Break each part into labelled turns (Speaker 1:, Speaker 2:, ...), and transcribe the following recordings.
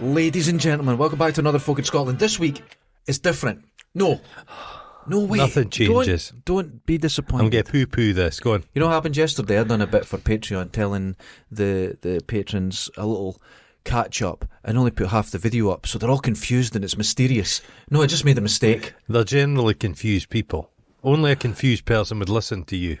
Speaker 1: Ladies and gentlemen, welcome back to another Folk in Scotland. This week is different. No way.
Speaker 2: Nothing changes.
Speaker 1: Don't be disappointed.
Speaker 2: I'm going to poo-poo this. Go on.
Speaker 1: You know what happened yesterday? I'd done a bit for Patreon, telling the patrons a little catch-up and only put half the video up, so they're all confused and it's mysterious. No, I just made a mistake.
Speaker 2: They're generally confused people. Only a confused person would listen to you.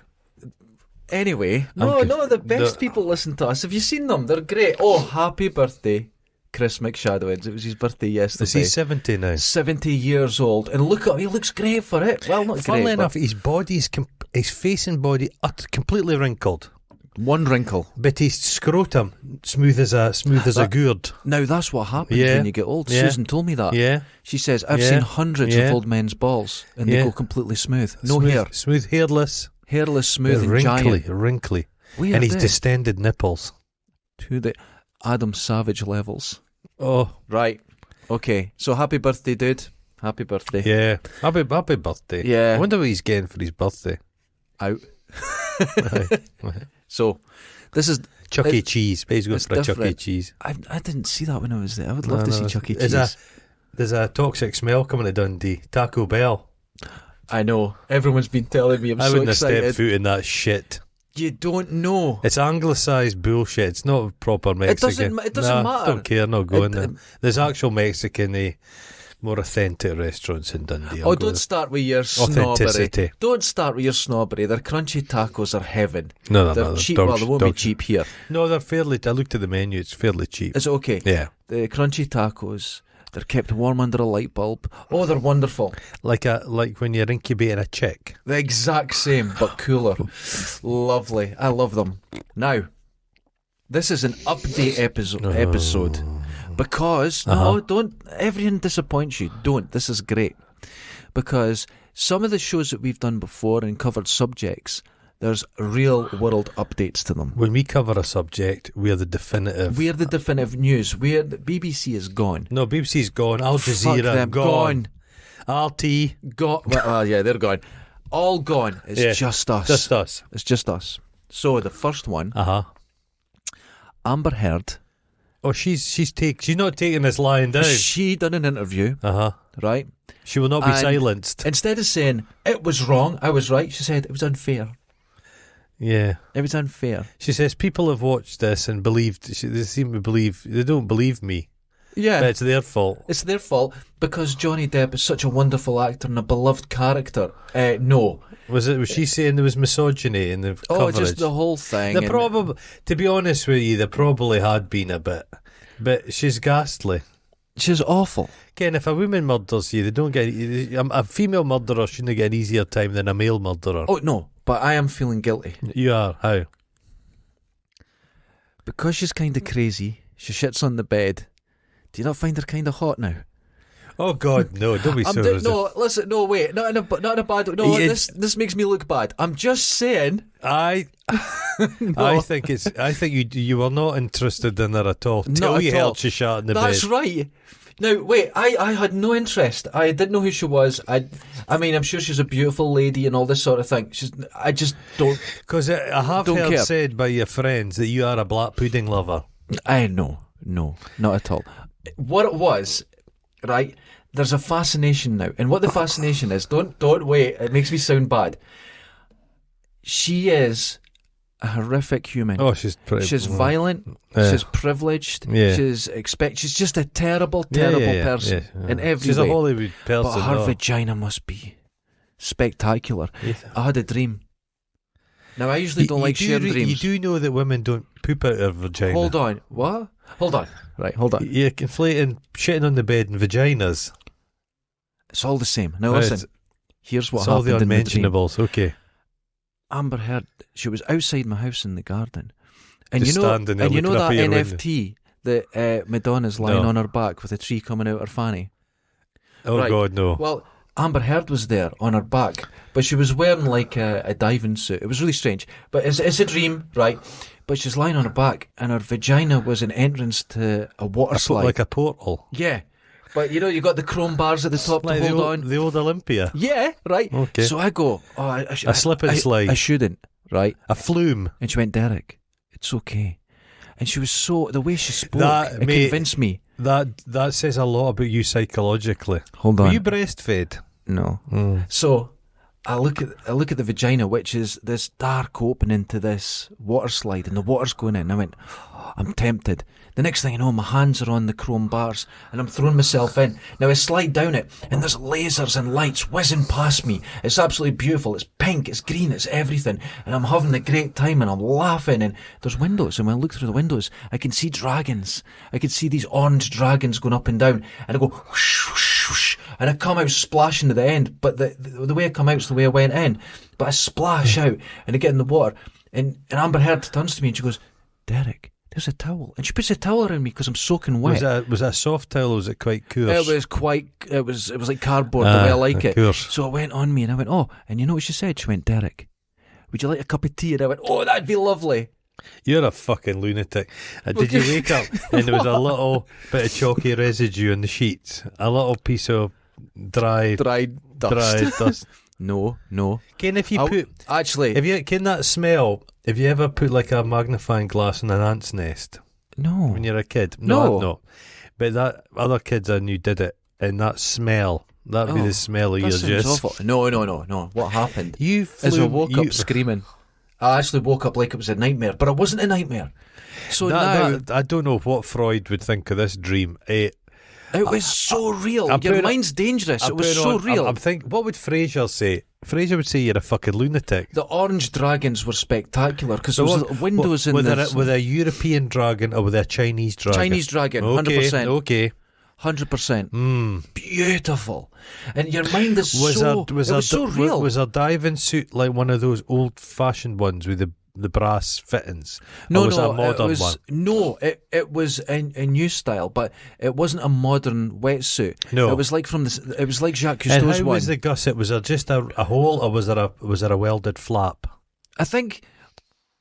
Speaker 1: Anyway, the best people listen to us. Have you seen them? They're great. Oh, happy birthday, Chris McShadowheads. It was his birthday yesterday.
Speaker 2: Is he 70 now?
Speaker 1: 70 years old. And look at him, he looks great for it. Well, not
Speaker 2: Funnily
Speaker 1: great.
Speaker 2: enough, his face and body are completely wrinkled.
Speaker 1: One wrinkle.
Speaker 2: But his scrotum, smooth as a gourd.
Speaker 1: Now, that's what happens when you get old.
Speaker 2: Yeah.
Speaker 1: Susan told me that.
Speaker 2: Yeah.
Speaker 1: She says, I've seen hundreds of old men's balls and they go completely smooth. No hair.
Speaker 2: Smooth, hairless.
Speaker 1: Hairless, smooth and giant.
Speaker 2: Wrinkly.
Speaker 1: Weird,
Speaker 2: and his distended nipples.
Speaker 1: To the Adam Savage levels.
Speaker 2: Oh.
Speaker 1: Right. Okay. So happy birthday, dude. Happy birthday.
Speaker 2: Yeah. Happy birthday.
Speaker 1: Yeah.
Speaker 2: I wonder what he's getting for his birthday.
Speaker 1: Out. So, this is...
Speaker 2: Chuck E. Cheese. He's going for a Chuck E. Cheese.
Speaker 1: I didn't see that when I was there. I would love to see Chuck E. Cheese.
Speaker 2: There's a toxic smell coming to Dundee. Taco Bell.
Speaker 1: I know. Everyone's been telling me. I
Speaker 2: wouldn't
Speaker 1: excited.
Speaker 2: have stepped foot in that shit.
Speaker 1: You don't know.
Speaker 2: It's anglicised bullshit. It's not proper Mexican.
Speaker 1: It doesn't matter.
Speaker 2: I don't care. Not going there. There's actual Mexican, more authentic restaurants in Dundee.
Speaker 1: Don't start with your snobbery. Don't start with your snobbery. Their crunchy tacos are heaven.
Speaker 2: No,
Speaker 1: they're cheap. Well, they won't be cheap here.
Speaker 2: No, they're fairly... I looked at the menu. It's fairly cheap.
Speaker 1: Is it okay?
Speaker 2: Yeah.
Speaker 1: The crunchy tacos... They're kept warm under a light bulb. Oh, they're wonderful.
Speaker 2: Like when you're incubating a chick.
Speaker 1: The exact same, but cooler. Lovely. I love them. Now, this is an update episode. Because, don't, everything disappoints you. Don't. This is great. Because some of the shows that we've done before and covered subjects, there's real world updates to them.
Speaker 2: When we cover a subject, we're the definitive.
Speaker 1: We're the definitive news. The BBC is gone.
Speaker 2: No, BBC's gone. Al Jazeera gone. RT
Speaker 1: gone. Well, yeah, they're gone. All gone. It's just us.
Speaker 2: Just us.
Speaker 1: It's just us. So the first one, Amber Heard.
Speaker 2: Oh, she's not taking this lying down.
Speaker 1: She done an interview. Right.
Speaker 2: She will not be silenced.
Speaker 1: Instead of saying it was wrong, I was right, she said it was unfair.
Speaker 2: Yeah.
Speaker 1: It was unfair.
Speaker 2: She says people have watched this and they seem to believe, they don't believe me.
Speaker 1: Yeah.
Speaker 2: But it's their fault.
Speaker 1: It's their fault because Johnny Depp is such a wonderful actor and a beloved character. No.
Speaker 2: Was she saying there was misogyny in the coverage?
Speaker 1: Oh, just the whole thing.
Speaker 2: To be honest with you, there probably had been a bit. But she's ghastly.
Speaker 1: She's awful.
Speaker 2: Ken, if a woman murders you, they don't get... A female murderer shouldn't get an easier time than a male murderer.
Speaker 1: Oh, no. But I am feeling guilty.
Speaker 2: You are? How? Because
Speaker 1: she's kind of crazy. She shits on the bed. Do you not find her kind of hot now?
Speaker 2: Oh God, no! Don't be so.
Speaker 1: No, listen, no, wait, not in a bad. No, this makes me look bad. I'm just saying.
Speaker 2: I think you were not interested in her at all. Till you heard she shot in the bed.
Speaker 1: That's right. Now, wait, I had no interest. I didn't know who she was. I mean, I'm sure she's a beautiful lady and all this sort of thing. I just don't.
Speaker 2: Because I have heard said by your friends that you are a black pudding lover.
Speaker 1: No, not at all. What it was, right? There's a fascination now, and what the fascination is, don't wait. It makes me sound bad. She is a horrific human.
Speaker 2: Oh, she's
Speaker 1: violent. She's privileged.
Speaker 2: Yeah.
Speaker 1: She's just a terrible person in every way.
Speaker 2: She's a Hollywood person.
Speaker 1: But her vagina must be spectacular.
Speaker 2: Yeah.
Speaker 1: I had a dream. Now I usually don't like sharing dreams.
Speaker 2: You do know that women don't poop out their vagina.
Speaker 1: Hold on. What? Hold on. Right, hold on.
Speaker 2: You're conflating shitting on the bed and vaginas.
Speaker 1: It's all the same. Now listen. Here's what happened.
Speaker 2: It's all the unmentionables. Okay.
Speaker 1: Amber Heard, she was outside my house in the garden, and
Speaker 2: Just
Speaker 1: you know
Speaker 2: that
Speaker 1: NFT that Madonna's lying on her back with a tree coming out her fanny.
Speaker 2: Oh right. God, no.
Speaker 1: Well, Amber Heard was there on her back, but she was wearing like a diving suit. It was really strange, but it's a dream, right? But she's lying on her back, and her vagina was an entrance to a water slide,
Speaker 2: like a portal.
Speaker 1: Yeah. But you got the chrome bars at the top to hold on.
Speaker 2: The old Olympia.
Speaker 1: Yeah, right.
Speaker 2: Okay.
Speaker 1: So I go,
Speaker 2: a slip and slide.
Speaker 1: I shouldn't, right?
Speaker 2: A flume.
Speaker 1: And she went, Derek, it's okay. And she was the way she spoke,
Speaker 2: That,
Speaker 1: it
Speaker 2: mate,
Speaker 1: convinced me.
Speaker 2: That says a lot about you psychologically.
Speaker 1: Hold on.
Speaker 2: Were you breastfed?
Speaker 1: No.
Speaker 2: Mm.
Speaker 1: So I look at the vagina, which is this dark opening to this water slide, and the water's going in. And I went, I'm tempted. The next thing I know, my hands are on the chrome bars, and I'm throwing myself in. Now I slide down it, and there's lasers and lights whizzing past me. It's absolutely beautiful. It's pink, it's green, it's everything. And I'm having a great time, and I'm laughing, and there's windows, and when I look through the windows, I can see dragons. I can see these orange dragons going up and down, and I go whoosh, whoosh, whoosh, and I come out splashing to the end, but the way I come out is the way I went in. But I splash out, and I get in the water, and Amber Heard turns to me, and she goes, Derek, there's a towel, and she puts a towel around me because I'm soaking wet.
Speaker 2: Was that a soft towel, or was it quite coarse?
Speaker 1: It was like cardboard, the way I like it.
Speaker 2: Course.
Speaker 1: So it went on me, and I went, oh, and you know what she said? She went, Derek, would you like a cup of tea? And I went, oh, that'd be lovely.
Speaker 2: You're a fucking lunatic. Did you wake up and there was a little bit of chalky residue on the sheets? A little piece of dry dust.
Speaker 1: No.
Speaker 2: Ken, if you put...
Speaker 1: Actually...
Speaker 2: Can that smell... Have you ever put like a magnifying glass in an ant's nest?
Speaker 1: No.
Speaker 2: When you're a kid?
Speaker 1: No.
Speaker 2: No. But that other kids I knew did it, and that smell, that'd be the smell of your juice.
Speaker 1: Awful. No. What happened?
Speaker 2: As
Speaker 1: I woke up screaming. I actually woke up like it was a nightmare, but it wasn't a nightmare. So now...
Speaker 2: I don't know what Freud would think of this dream. It
Speaker 1: was so real. Your mind's dangerous. It was so real.
Speaker 2: I'm thinking, what would Fraser say? Fraser would say you're a fucking lunatic.
Speaker 1: The orange dragons were spectacular because there was windows in this.
Speaker 2: With a European dragon or with a Chinese dragon?
Speaker 1: Chinese dragon, 100%.
Speaker 2: Okay.
Speaker 1: 100%. Beautiful. And your mind is so real.
Speaker 2: Was a diving suit like one of those old-fashioned ones with the brass fittings?
Speaker 1: No,
Speaker 2: or was it a modern one?
Speaker 1: No, it was a new style, but it wasn't a modern wetsuit.
Speaker 2: No,
Speaker 1: it was like it was like Jacques Cousteau's one.
Speaker 2: And how was the gusset? Was there just a hole, or was there a welded flap?
Speaker 1: I think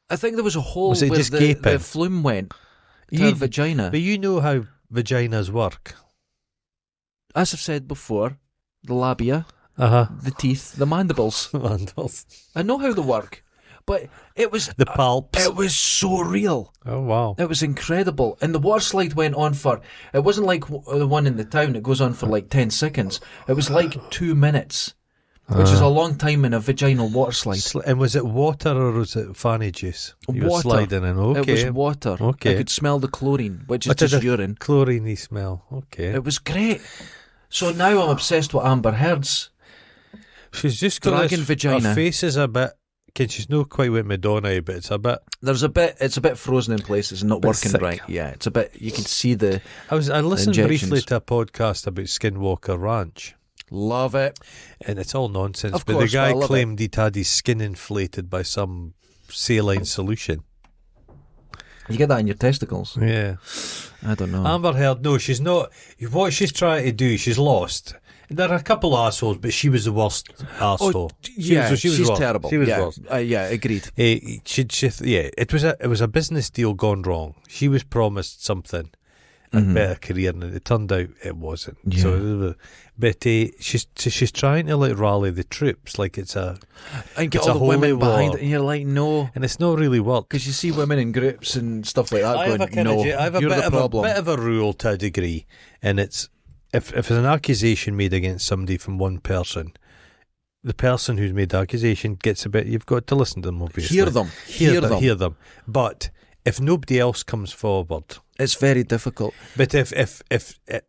Speaker 1: there was a hole
Speaker 2: where
Speaker 1: the flume went to her vagina.
Speaker 2: But you know how vaginas work.
Speaker 1: As I've said before, the labia,
Speaker 2: the
Speaker 1: teeth, the mandibles. I know how they work. But it was...
Speaker 2: The palps.
Speaker 1: It was so real.
Speaker 2: Oh, wow.
Speaker 1: It was incredible. And the water slide went on for... It wasn't like the one in the town. It goes on for like 10 seconds. It was like 2 minutes, which is a long time in a vaginal water slide.
Speaker 2: And was it water or was it fanny juice? You were sliding in. Okay.
Speaker 1: It was water.
Speaker 2: Okay.
Speaker 1: I could smell the chlorine, which is just urine.
Speaker 2: Chlorine-y smell. Okay.
Speaker 1: It was great. So now I'm obsessed with Amber Heard's.
Speaker 2: She's just
Speaker 1: got dragon vagina.
Speaker 2: Her face is a bit... She's not quite with Madonna, but it's a bit...
Speaker 1: It's a bit frozen in places and not working
Speaker 2: thick.
Speaker 1: right. Yeah, it's a bit... You can see the
Speaker 2: I listened briefly to a podcast about Skinwalker Ranch.
Speaker 1: Love it.
Speaker 2: And it's all nonsense.
Speaker 1: Of
Speaker 2: but
Speaker 1: course,
Speaker 2: the guy claimed he'd had his skin inflated by some saline solution.
Speaker 1: You get that in your testicles?
Speaker 2: Yeah.
Speaker 1: I don't know.
Speaker 2: Amber Heard, no, she's not... What she's trying to do, she's lost... There are a couple of assholes, but she was the worst asshole.
Speaker 1: She's terrible.
Speaker 2: She was worst.
Speaker 1: Agreed.
Speaker 2: It was a business deal gone wrong. She was promised something, a better career, and it turned out it wasn't.
Speaker 1: Yeah.
Speaker 2: So, but she's trying to like rally the troops, like it's a
Speaker 1: and get all the women behind
Speaker 2: war.
Speaker 1: it, and you're like, no,
Speaker 2: and it's not really worked
Speaker 1: because you see women in groups and stuff like that.
Speaker 2: I have a bit of a rule to a degree, and it's. If there's an accusation made against somebody from one person, the person who's made the accusation gets a bit... You've got to listen to them, obviously. Hear them. But if nobody else comes forward...
Speaker 1: It's very difficult.
Speaker 2: But if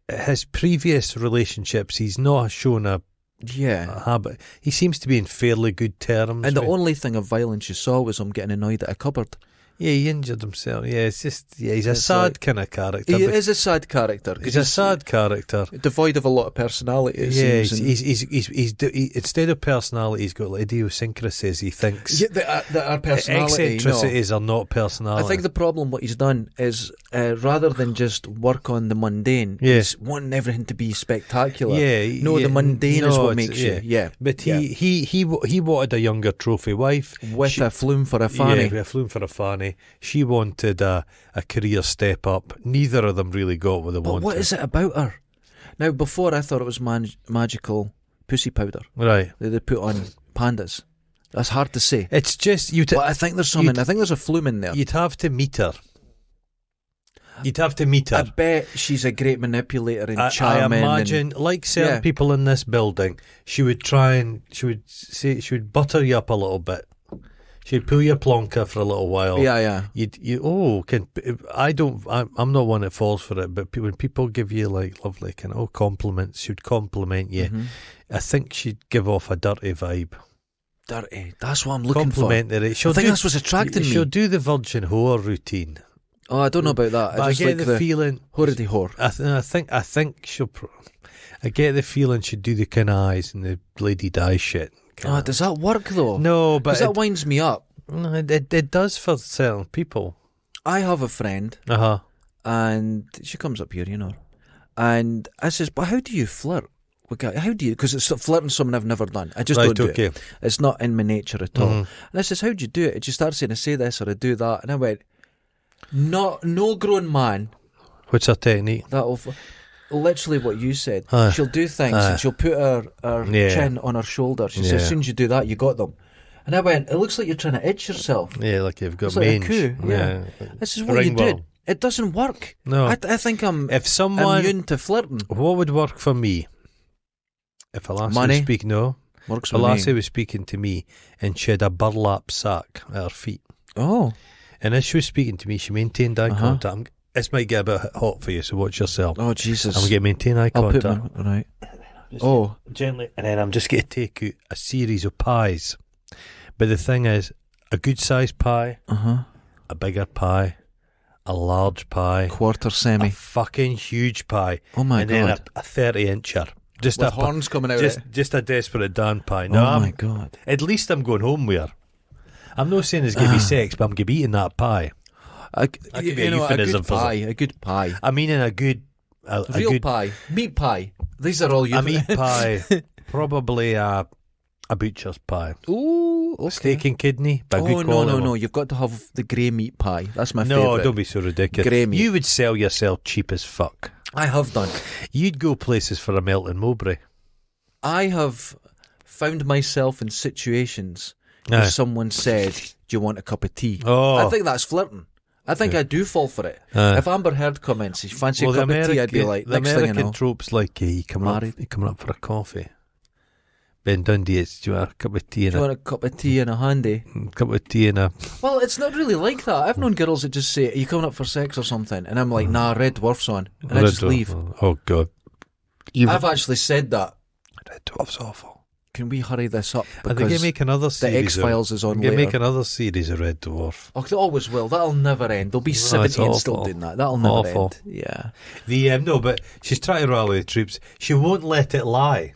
Speaker 2: his previous relationships, he's not shown a habit. He seems to be in fairly good terms.
Speaker 1: And the only thing of violence you saw was him getting annoyed at a cupboard.
Speaker 2: Yeah, he injured himself. Yeah, it's just... Yeah, he's a sad kind of character.
Speaker 1: He is a sad character.
Speaker 2: He's a sad character.
Speaker 1: Devoid of a lot of personality, it seems.
Speaker 2: He's instead of personality, he's got like idiosyncrasies, he thinks.
Speaker 1: Yeah, that are personality.
Speaker 2: Eccentricities are not personality.
Speaker 1: I think the problem, what he's done, is rather than just work on the mundane, he's wanting everything to be spectacular. The mundane is what makes you. Yeah.
Speaker 2: But he wanted a younger trophy wife.
Speaker 1: With a flume for a fanny.
Speaker 2: Yeah, a flume for a fanny. She wanted a career step up. Neither of them really got what they wanted.
Speaker 1: But what is it about her? Now, before I thought it was magical pussy powder.
Speaker 2: Right.
Speaker 1: That they put on pandas. That's hard to say.
Speaker 2: It's just...
Speaker 1: But I think there's something. I think there's a flume in there.
Speaker 2: You'd have to meet her. You'd have to meet her.
Speaker 1: I bet she's a great manipulator and charming.
Speaker 2: I imagine, like certain people in this building, she would butter you up a little bit. She'd pull your plonker for a little while.
Speaker 1: Yeah.
Speaker 2: I'm not one that falls for it, but when people give you like lovely kind of compliments, she'd compliment you.
Speaker 1: Mm-hmm.
Speaker 2: I think she'd give off a dirty vibe.
Speaker 1: Dirty. That's what I'm looking for.
Speaker 2: I
Speaker 1: think that's what's attracting me.
Speaker 2: She'll do the virgin whore routine.
Speaker 1: Oh, I don't know about that.
Speaker 2: I get the feeling
Speaker 1: horrity whore.
Speaker 2: I think she'll. I get the feeling she'd do the kind of eyes and the Lady Di shit.
Speaker 1: Does that work though?
Speaker 2: No, but
Speaker 1: that winds me up.
Speaker 2: No, it does for certain people.
Speaker 1: I have a friend, and she comes up here, and I says, "But how do you flirt? How do you? Because it's flirting someone I've never done. I just don't do it. It's not in my nature at all." And I says, "How do you do it?" And she starts saying, "I say this or I do that," and I went, "No grown man."
Speaker 2: What's her technique?
Speaker 1: Literally what you said. She'll do things and she'll put her chin on her shoulder. She says, as soon as you do that, you got them. And I went, it looks like you're trying to itch yourself.
Speaker 2: Yeah, like you've got
Speaker 1: mange.
Speaker 2: Like a
Speaker 1: coup. Yeah. This is what you did. It doesn't work.
Speaker 2: No.
Speaker 1: I think I'm immune to flirting.
Speaker 2: What would work for me? If a lassie was speaking to me and she had a burlap sack at her feet.
Speaker 1: Oh.
Speaker 2: And as she was speaking to me, she maintained eye contact. This might get a bit hot for you, so watch yourself.
Speaker 1: Oh, Jesus.
Speaker 2: I'm going to maintain eye contact.
Speaker 1: Right.
Speaker 2: Gently. And then I'm just going to take out a series of pies. But the thing is, a good sized pie, a bigger pie, a large pie,
Speaker 1: quarter semi,
Speaker 2: a fucking huge pie.
Speaker 1: Oh my God.
Speaker 2: And then a 30-incher.
Speaker 1: Just with horns coming out.
Speaker 2: Just a desperate Dan pie. No,
Speaker 1: oh my God.
Speaker 2: At least I'm going home with her. I'm not saying it's going to be sex, but I'm going to be eating that pie.
Speaker 1: A good pie.
Speaker 2: I mean, in a real
Speaker 1: pie, meat pie. These are all you.
Speaker 2: A meat pie, probably a butcher's pie.
Speaker 1: Ooh, okay.
Speaker 2: Steak and kidney.
Speaker 1: No! You've got to have the grey meat pie. That's my favourite.
Speaker 2: No, don't be so ridiculous.
Speaker 1: Grey meat.
Speaker 2: You would sell yourself cheap as fuck.
Speaker 1: I have done.
Speaker 2: You'd go places for a melt in Mowbray.
Speaker 1: I have found myself in situations where someone said, "Do you want a cup of tea?"
Speaker 2: Oh.
Speaker 1: I think that's flirting. I think I do fall for it. If Amber Heard comments, "You fancy a cup of tea?" I'd be like,
Speaker 2: the
Speaker 1: next
Speaker 2: American
Speaker 1: thing I know.
Speaker 2: tropes like, you coming up for a coffee. Ben Dundee, do you want a cup of tea?
Speaker 1: Do you want a cup of tea and a handy?
Speaker 2: Cup of tea and a...
Speaker 1: Well, it's not really like that. I've known girls that just say, "Are you coming up for sex or something?" And I'm like, "Nah, Red Dwarf's on." And I just leave.
Speaker 2: Oh, God.
Speaker 1: I've actually said that.
Speaker 2: Red Dwarf's awful.
Speaker 1: Can we hurry this up?
Speaker 2: Because they can make another series.
Speaker 1: The X-Files is on
Speaker 2: later.
Speaker 1: later.
Speaker 2: Make another series of Red Dwarf.
Speaker 1: Oh, they always will. That'll never end. There'll be 17 still doing that. That'll never end. Yeah.
Speaker 2: No, but she's trying to rally the troops. She won't let it lie.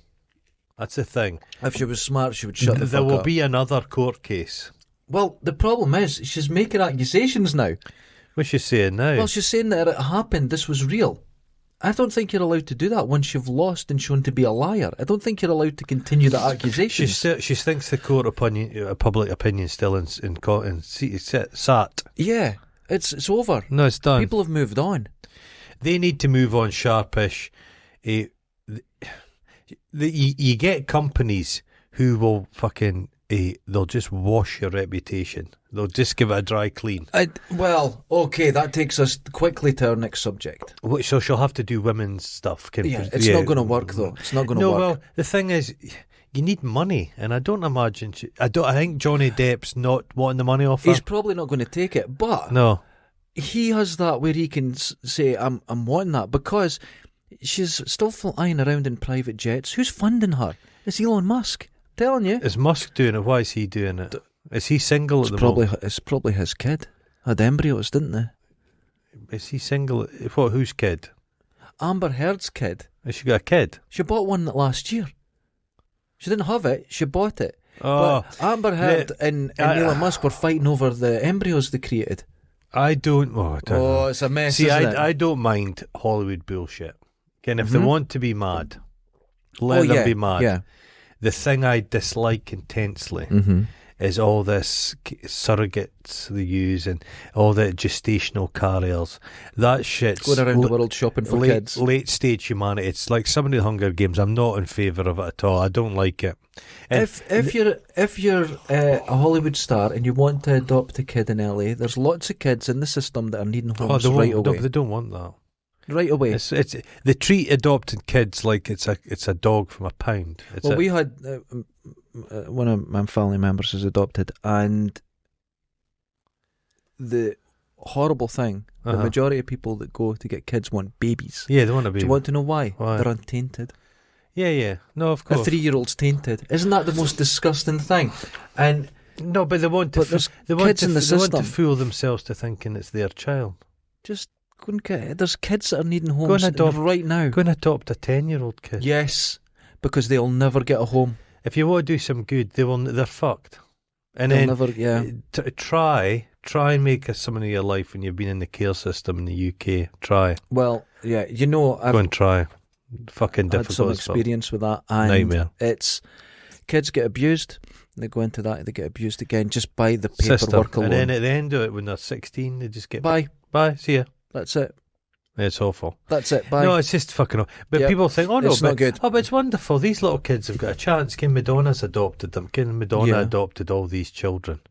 Speaker 2: That's the thing.
Speaker 1: If she was smart, she would shut the fuck up.
Speaker 2: There will be another court case.
Speaker 1: Well, the problem is, she's making accusations now.
Speaker 2: What's she saying now?
Speaker 1: Well, she's saying that it happened. This was real. I don't think you're allowed to do that once you've lost and shown to be a liar. I don't think you're allowed to continue the accusations.
Speaker 2: She thinks the court opinion, public opinion, still in sat.
Speaker 1: Yeah, it's over.
Speaker 2: No, it's done.
Speaker 1: People have moved on.
Speaker 2: They need to move on sharpish. You get companies who will fucking. They'll just wash your reputation. They'll just give it a dry clean.
Speaker 1: Well, okay, that takes us quickly to our next subject.
Speaker 2: So she'll have to do women's stuff.
Speaker 1: It's not going to work, though. It's not going to work.
Speaker 2: No, well, the thing is, you need money, and I don't imagine... I think Johnny Depp's not wanting the money off her.
Speaker 1: He's probably not going to take it, but...
Speaker 2: No.
Speaker 1: He has that where he can say, I'm wanting that, because she's still flying around in private jets. Who's funding her? It's Elon Musk. Telling you.
Speaker 2: Is Musk doing it? Why is he doing it? Is he single at the moment?
Speaker 1: It's probably his kid. Had embryos, didn't they?
Speaker 2: Is he single? What? Whose kid?
Speaker 1: Amber Heard's kid.
Speaker 2: Has she got a kid?
Speaker 1: She bought one last year. She didn't have it. She bought it.
Speaker 2: Oh,
Speaker 1: but Amber Heard and Elon Musk were fighting over the embryos they created.
Speaker 2: I don't know.
Speaker 1: It's a mess.
Speaker 2: See,
Speaker 1: isn't it?
Speaker 2: I don't mind Hollywood bullshit. Again, if they want to be mad, let them be mad.
Speaker 1: Yeah.
Speaker 2: The thing I dislike intensely is all this surrogates they use and all the gestational carriers. That shit's
Speaker 1: going around the world shopping for kids.
Speaker 2: Late stage humanity. It's like some of the Hunger Games. I'm not in favour of it at all. I don't like it. And
Speaker 1: If you're a Hollywood star and you want to adopt a kid in LA, there's lots of kids in the system that are needing homes right away.
Speaker 2: They don't want that.
Speaker 1: Right away.
Speaker 2: It's they treat adopted kids like it's a dog from a pound.
Speaker 1: We had one of my family members is adopted, and the horrible thing, the majority of people that go to get kids want babies.
Speaker 2: Yeah, they want a baby.
Speaker 1: Do you want to know why?
Speaker 2: Why?
Speaker 1: They're untainted.
Speaker 2: Yeah. No, of course.
Speaker 1: A 3-year-old's tainted. Isn't that the most disgusting thing? And
Speaker 2: no, but they want to. They want to fool themselves to thinking it's their child.
Speaker 1: Just go and get it. There's kids that are needing homes right now.
Speaker 2: Go and adopt a 10-year-old kid.
Speaker 1: Yes, because they'll never get a home.
Speaker 2: If you want to do some good, they're fucked. And
Speaker 1: they'll
Speaker 2: then try and make something of your life when you've been in the care system in the UK. Try.
Speaker 1: Well, yeah,
Speaker 2: go and try. Fucking difficult.
Speaker 1: Had some experience with that. And
Speaker 2: nightmare.
Speaker 1: It's kids get abused. They go into that. They get abused again just by the paperwork alone.
Speaker 2: And then at the end of it, when they're 16, they just get
Speaker 1: bye.
Speaker 2: See ya.
Speaker 1: That's it.
Speaker 2: It's awful.
Speaker 1: That's it. Bye.
Speaker 2: No, it's just fucking awful. But people think,
Speaker 1: it's not good.
Speaker 2: Oh, but it's wonderful. These little kids have got a chance. Madonna's adopted them. Madonna adopted all these children.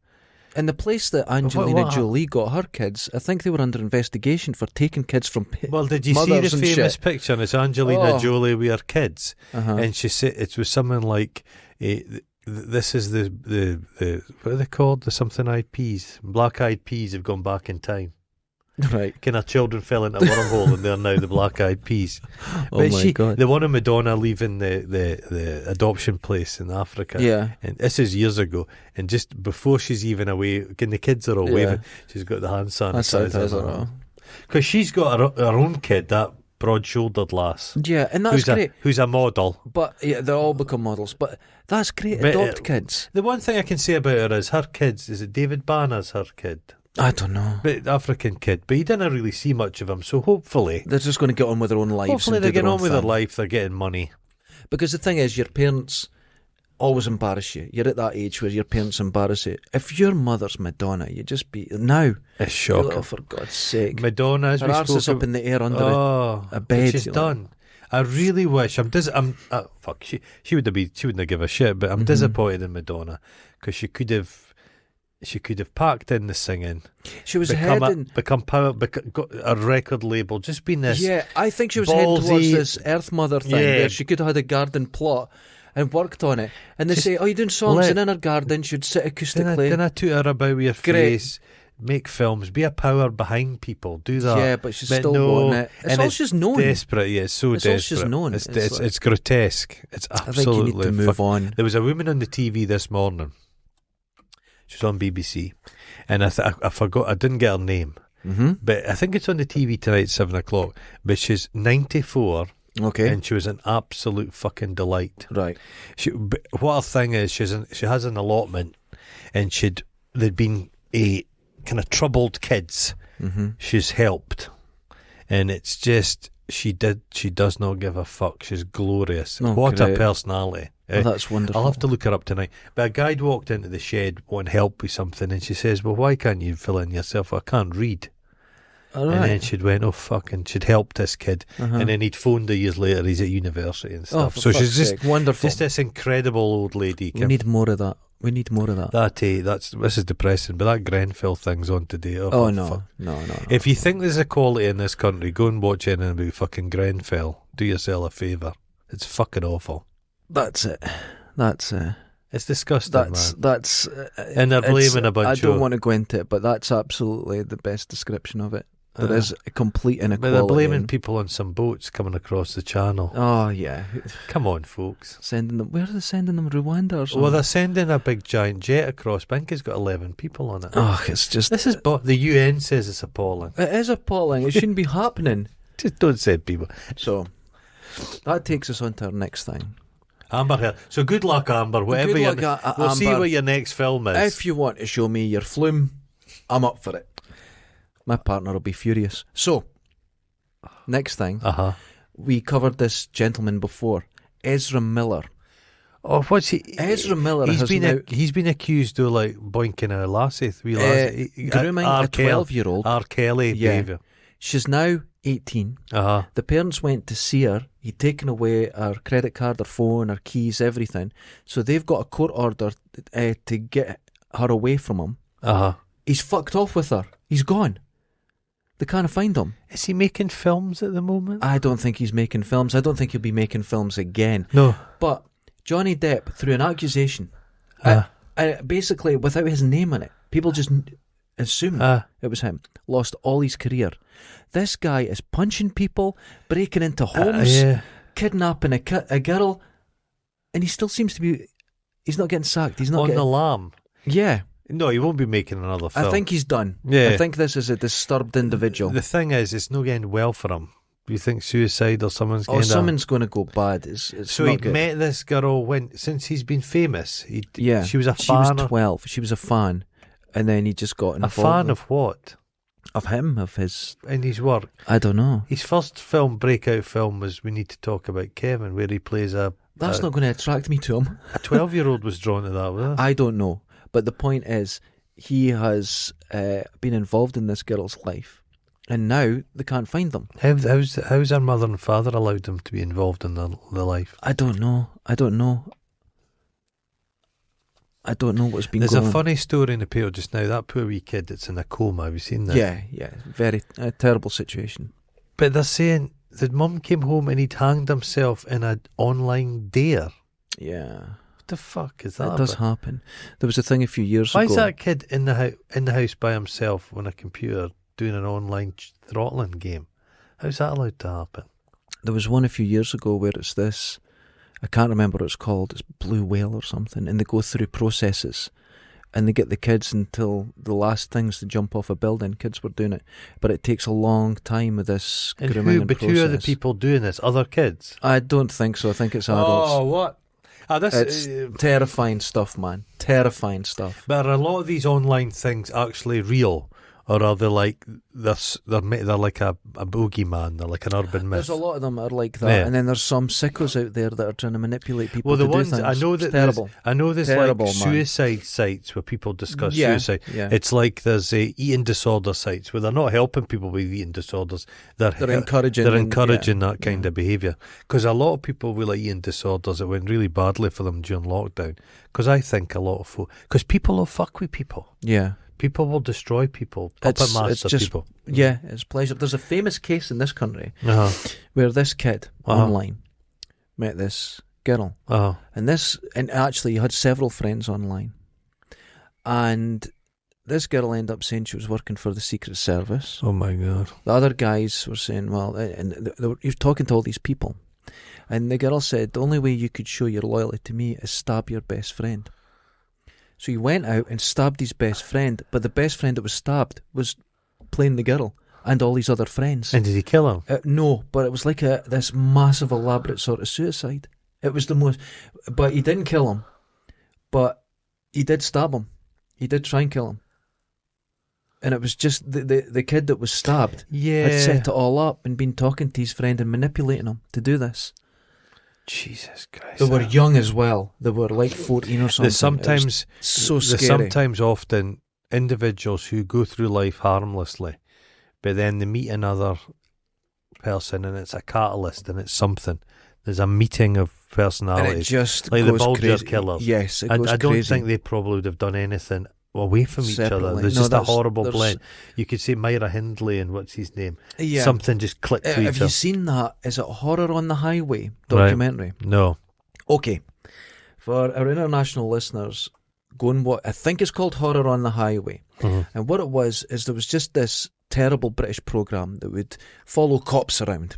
Speaker 1: In the place that Angelina Jolie got her kids, I think they were under investigation for taking kids from
Speaker 2: Well, did you see the famous picture? And it's Angelina Jolie with her kids. And she said it was something like, this is the what are they called? The something eyed peas. Black eyed peas have gone back in time.
Speaker 1: Right.
Speaker 2: Kind of children fell into a wormhole and they're now the black eyed peas.
Speaker 1: Oh my God.
Speaker 2: The one of Madonna leaving the adoption place in Africa.
Speaker 1: Yeah.
Speaker 2: And this is years ago. And just before she's even away, the kids are all waving, she's got the hand sanitizer. Because she's got her own kid, that broad-shouldered lass.
Speaker 1: Yeah, and that's great.
Speaker 2: Who's a model.
Speaker 1: But yeah, they all become models. But that's great. Adopt kids.
Speaker 2: The one thing I can say about her is her kids, is it David Banner's her kid?
Speaker 1: I don't know.
Speaker 2: But African kid. But you didn't really see much of him, so hopefully
Speaker 1: they're just going to get on with their own lives.
Speaker 2: Hopefully they're getting on with their life, they're getting money. Because
Speaker 1: the thing is, your parents always embarrass you. You're at that age where your parents embarrass you. If your mother's Madonna, you just be now.
Speaker 2: It's shocking.
Speaker 1: Oh, for God's sake.
Speaker 2: Madonna, as
Speaker 1: her arse is up in the air under a bed.
Speaker 2: She's done. I really wish. Fuck. She wouldn't have give a shit. But I'm disappointed in Madonna because she could have packed in the singing.
Speaker 1: She was
Speaker 2: got a record label. Just been this.
Speaker 1: Yeah, I think she was heading towards this Earth Mother thing where she could have had a garden plot and worked on it. And they say, "Oh, you're doing songs in her garden. She'd sit acoustically."
Speaker 2: Then I toot her about with your face. Make films. Be a power behind people. Do that.
Speaker 1: Yeah, but she's still wanting it. It's all she's known.
Speaker 2: Desperate. Yeah, it's so desperate.
Speaker 1: All she's known.
Speaker 2: It's grotesque. It's absolutely.
Speaker 1: I think you need to move on.
Speaker 2: There was a woman on the TV this morning. She was on BBC, and I forgot. I didn't get her name, but I think it's on the TV tonight at 7:00. But she's 94.
Speaker 1: Okay,
Speaker 2: and she was an absolute fucking delight.
Speaker 1: Right.
Speaker 2: What her thing is, she has an allotment, and there'd been a kind of troubled kids. She's helped, and it's just she does not give a fuck. She's glorious. What a personality.
Speaker 1: Oh, that's wonderful.
Speaker 2: I'll have to look her up tonight. But a guide walked into the shed wanting help with something, and she says, "Well, why can't you fill in yourself? I can't read."
Speaker 1: All right.
Speaker 2: And then she'd went, "Oh fuck," and she'd helped this kid, and then he'd phoned her years later. He's at university and stuff.
Speaker 1: So she's just
Speaker 2: wonderful, just this incredible old lady.
Speaker 1: We need more of that.
Speaker 2: This is depressing, but that Grenfell thing's on today.
Speaker 1: No.
Speaker 2: If you think there's equality in this country, go and watch anything about fucking Grenfell. Do yourself a favour. It's fucking awful.
Speaker 1: That's it.
Speaker 2: It's disgusting, man. And they're blaming a bunch of...
Speaker 1: I don't want to go into it, but that's absolutely the best description of it. There is a complete inequality.
Speaker 2: But they're blaming people on some boats coming across the channel.
Speaker 1: Oh, yeah.
Speaker 2: Come on, folks.
Speaker 1: Where are they sending them? Rwanda or something?
Speaker 2: Well, they're sending a big giant jet across. I think it's got 11 people on it.
Speaker 1: Oh, it's just...
Speaker 2: the UN says it's appalling.
Speaker 1: It is appalling. It shouldn't be happening.
Speaker 2: Just don't send people.
Speaker 1: So, that takes us on to our next thing.
Speaker 2: Amber Heard. So good luck, Amber. Whatever we'll see what your next film is.
Speaker 1: If you want to show me your flume, I'm up for it. My partner will be furious. So, next thing. We covered this gentleman before, Ezra Miller.
Speaker 2: Oh, what's he?
Speaker 1: Ezra Miller
Speaker 2: he's been accused of like boinking a lassie,
Speaker 1: grooming a 12-year-old.
Speaker 2: R. Kelly behaviour.
Speaker 1: She's now 18. The parents went to see her. He'd taken away her credit card, her phone, her keys, everything. So they've got a court order to get her away from him. He's fucked off with her. He's gone. They can't find him.
Speaker 2: Is he making films at the moment?
Speaker 1: I don't think he's making films. I don't think he'll be making films again.
Speaker 2: No.
Speaker 1: But Johnny Depp, through an accusation, basically without his name in it, people just assumed it was him, lost all his career. This guy is punching people, breaking into homes, kidnapping a girl, and he still seems to be... He's not getting sacked. He's not
Speaker 2: on the lam.
Speaker 1: Yeah.
Speaker 2: No, he won't be making another film.
Speaker 1: I think he's done.
Speaker 2: Yeah.
Speaker 1: I think this is a disturbed individual.
Speaker 2: The thing is, it's not getting well for him. Do you think suicide or someone's getting...
Speaker 1: someone's going to go bad. It's
Speaker 2: so
Speaker 1: not
Speaker 2: he'd
Speaker 1: good.
Speaker 2: met this girl since he's been famous. She was a fan.
Speaker 1: She was 12. She was a fan. And then he just got involved.
Speaker 2: A fan of what?
Speaker 1: Of him, of his...
Speaker 2: In his work.
Speaker 1: I don't know.
Speaker 2: His first breakout film was We Need to Talk About Kevin, where he plays
Speaker 1: That's not going to attract me to him.
Speaker 2: A 12-year-old was drawn to that, was it?
Speaker 1: I don't know. But the point is, he has been involved in this girl's life, and now they can't find them.
Speaker 2: How's her mother and father allowed them to be involved in their life?
Speaker 1: I don't know. I don't know what's been
Speaker 2: There's
Speaker 1: going on.
Speaker 2: There's a funny story in the paper just now. That poor wee kid that's in a coma. Have you seen that?
Speaker 1: Yeah. Very terrible situation.
Speaker 2: But they're saying that mum came home and he'd hanged himself in an online dare.
Speaker 1: Yeah.
Speaker 2: The fuck is that?
Speaker 1: It does happen. There was a thing a few years ago.
Speaker 2: Why is that kid in the house by himself on a computer doing an online throttling game? How's that allowed to happen?
Speaker 1: There was one a few years ago where it's this, I can't remember what it's called, it's Blue Whale or something, and they go through processes and they get the kids until the last things to jump off a building. Kids were doing it, but it takes a long time with this grooming process.
Speaker 2: Who are the people doing this? Other kids?
Speaker 1: I don't think so. I think it's adults.
Speaker 2: Oh, what?
Speaker 1: It's terrifying stuff, man. Terrifying stuff.
Speaker 2: But are a lot of these online things actually real? Or are they like this? They're like a boogeyman. They're like an urban myth.
Speaker 1: There's a lot of them that are like that, and then there's some sickos out there that are trying to manipulate people.
Speaker 2: Well, the
Speaker 1: to
Speaker 2: ones
Speaker 1: do things.
Speaker 2: I know that
Speaker 1: terrible.
Speaker 2: There's
Speaker 1: terrible,
Speaker 2: like suicide sites where people discuss suicide.
Speaker 1: Yeah.
Speaker 2: It's like there's eating disorder sites where they're not helping people with eating disorders. They're encouraging. They're encouraging that kind of behaviour. Because a lot of people with like eating disorders, it went really badly for them during lockdown. Because I think a lot of because people will fuck with people.
Speaker 1: Yeah.
Speaker 2: People will destroy people, puppet master people.
Speaker 1: Yeah, it's pleasure. There's a famous case in this country where this kid online met this girl, and actually had several friends online, and this girl ended up saying she was working for the Secret Service.
Speaker 2: Oh my God!
Speaker 1: The other guys were saying, well, and you're talking to all these people, and the girl said the only way you could show your loyalty to me is stab your best friend. So he went out and stabbed his best friend, but the best friend that was stabbed was playing the girl and all his other friends.
Speaker 2: And did he kill him?
Speaker 1: No, but it was like this massive, elaborate sort of suicide. It was the most... But he didn't kill him. But he did stab him. He did try and kill him. And it was just the kid that was stabbed had set it all up and been talking to his friend and manipulating him to do this.
Speaker 2: Jesus Christ.
Speaker 1: They were young as well. They were like 14 or something. There's sometimes
Speaker 2: often individuals who go through life harmlessly, but then they meet another person and it's a catalyst and it's something. There's a meeting of personalities. And
Speaker 1: it just
Speaker 2: like
Speaker 1: goes
Speaker 2: the Bulger
Speaker 1: crazy.
Speaker 2: killers.
Speaker 1: Yes, it goes
Speaker 2: I don't
Speaker 1: crazy.
Speaker 2: think they probably would have done anything away from
Speaker 1: Separately.
Speaker 2: each other. There's just a horrible blend. You could say Myra Hindley and what's his name. Yeah. Something just clicked to each other.
Speaker 1: Have you seen that? Is it Horror on the Highway documentary?
Speaker 2: Right. No.
Speaker 1: Okay. For our international listeners, go and watch. I think it's called Horror on the Highway. Mm-hmm. And what it was is there was just this terrible British programme that would follow cops around.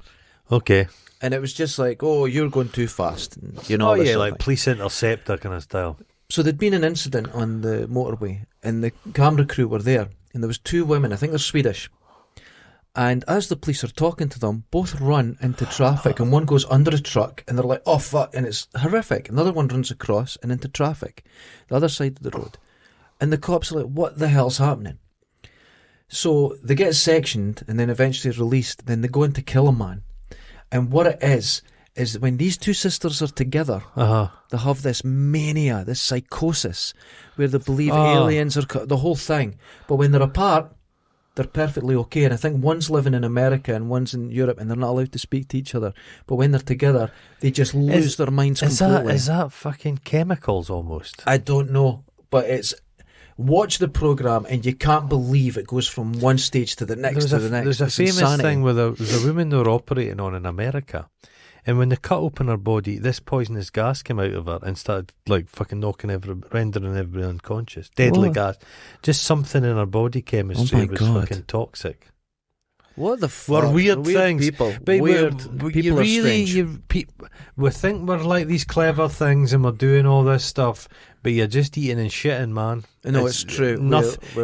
Speaker 2: Okay.
Speaker 1: And it was just like, oh, you're going too fast. And,
Speaker 2: like Police Interceptor kind of style.
Speaker 1: So there'd been an incident on the motorway and the camera crew were there and there was two women, I think they're Swedish, and as the police are talking to them, both run into traffic and one goes under a truck and they're like, oh fuck, and it's horrific. Another one runs across and into traffic, the other side of the road, and the cops are like, what the hell's happening? So they get sectioned and then eventually released, then they go in to kill a man, and what it is is when these two sisters are together, they have this mania, this psychosis, where they believe aliens are the whole thing. But when they're apart, they're perfectly okay. And I think one's living in America and one's in Europe, and they're not allowed to speak to each other. But when they're together, they just lose their minds completely.
Speaker 2: Is that fucking chemicals almost?
Speaker 1: I don't know, but it's... Watch the programme and you can't believe it goes from one stage to the next to the next.
Speaker 2: There's a famous
Speaker 1: insanity.
Speaker 2: thing where there's a woman they were operating on in America, and when they cut open her body, this poisonous gas came out of her and started like fucking rendering everybody unconscious. Deadly gas. Just something in her body chemistry was fucking toxic.
Speaker 1: What the fuck?
Speaker 2: We're weird things.
Speaker 1: People.
Speaker 2: But
Speaker 1: People are strange.
Speaker 2: We think we're like these clever things and we're doing all this stuff, but you're just eating and shitting, man.
Speaker 1: No, it's true.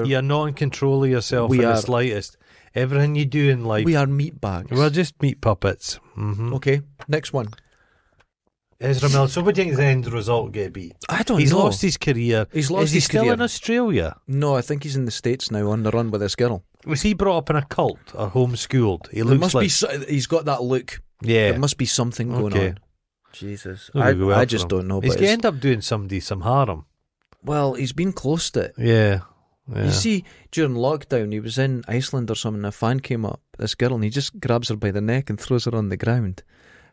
Speaker 2: You're not in control of yourself in the slightest. Everything you do in life...
Speaker 1: We are meat bags.
Speaker 2: We're just meat puppets. Mm-hmm.
Speaker 1: Okay, next one.
Speaker 2: Ezra Miller. So what do you think the end result going to be?
Speaker 1: I don't know.
Speaker 2: He's lost his career.
Speaker 1: He's lost
Speaker 2: Is
Speaker 1: his
Speaker 2: he still
Speaker 1: career.
Speaker 2: in Australia?
Speaker 1: No, I think he's in the States now on the run with this girl.
Speaker 2: Was he brought up in a cult or homeschooled?
Speaker 1: He's got that look.
Speaker 2: Yeah.
Speaker 1: There must be something going on. Jesus.
Speaker 2: Well,
Speaker 1: I just don't know.
Speaker 2: He's going to end up doing somebody some harm.
Speaker 1: Well, he's been close to it.
Speaker 2: Yeah.
Speaker 1: You see, during lockdown, he was in Iceland or something, and a fan came up, this girl, and he just grabs her by the neck and throws her on the ground.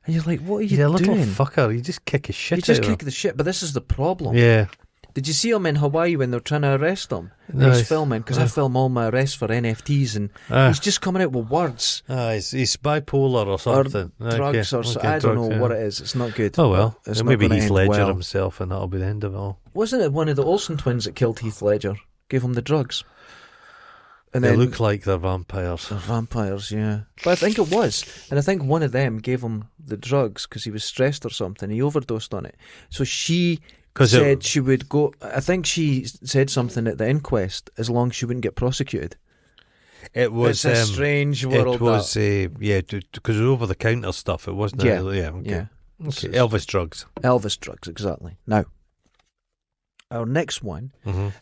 Speaker 1: And you're like, what are you doing?
Speaker 2: Little fucker. You just kick his shit
Speaker 1: You just kick the shit, but this is the problem.
Speaker 2: Yeah.
Speaker 1: Did you see him in Hawaii when they were trying to arrest him? No, he's filming, because I film all my arrests for NFTs, and he's just coming out with words.
Speaker 2: He's bipolar or something.
Speaker 1: Or drugs, I don't know what it is. It's not good.
Speaker 2: Oh well.
Speaker 1: It's
Speaker 2: maybe
Speaker 1: not
Speaker 2: Heath Ledger
Speaker 1: well.
Speaker 2: himself, and that'll be the end of it all.
Speaker 1: Wasn't it one of the Olsen twins that killed Heath Ledger? Gave him the drugs. And
Speaker 2: they look like they're vampires.
Speaker 1: They're vampires, yeah. But I think it was. And I think one of them gave him the drugs because he was stressed or something. He overdosed on it. So she said she would go... I think she said something at the inquest as long as she wouldn't get prosecuted.
Speaker 2: It's
Speaker 1: a strange world.
Speaker 2: It was, because it was over-the-counter stuff. It wasn't...
Speaker 1: Yeah.
Speaker 2: Okay. Elvis drugs.
Speaker 1: Elvis drugs, exactly. Now, our next one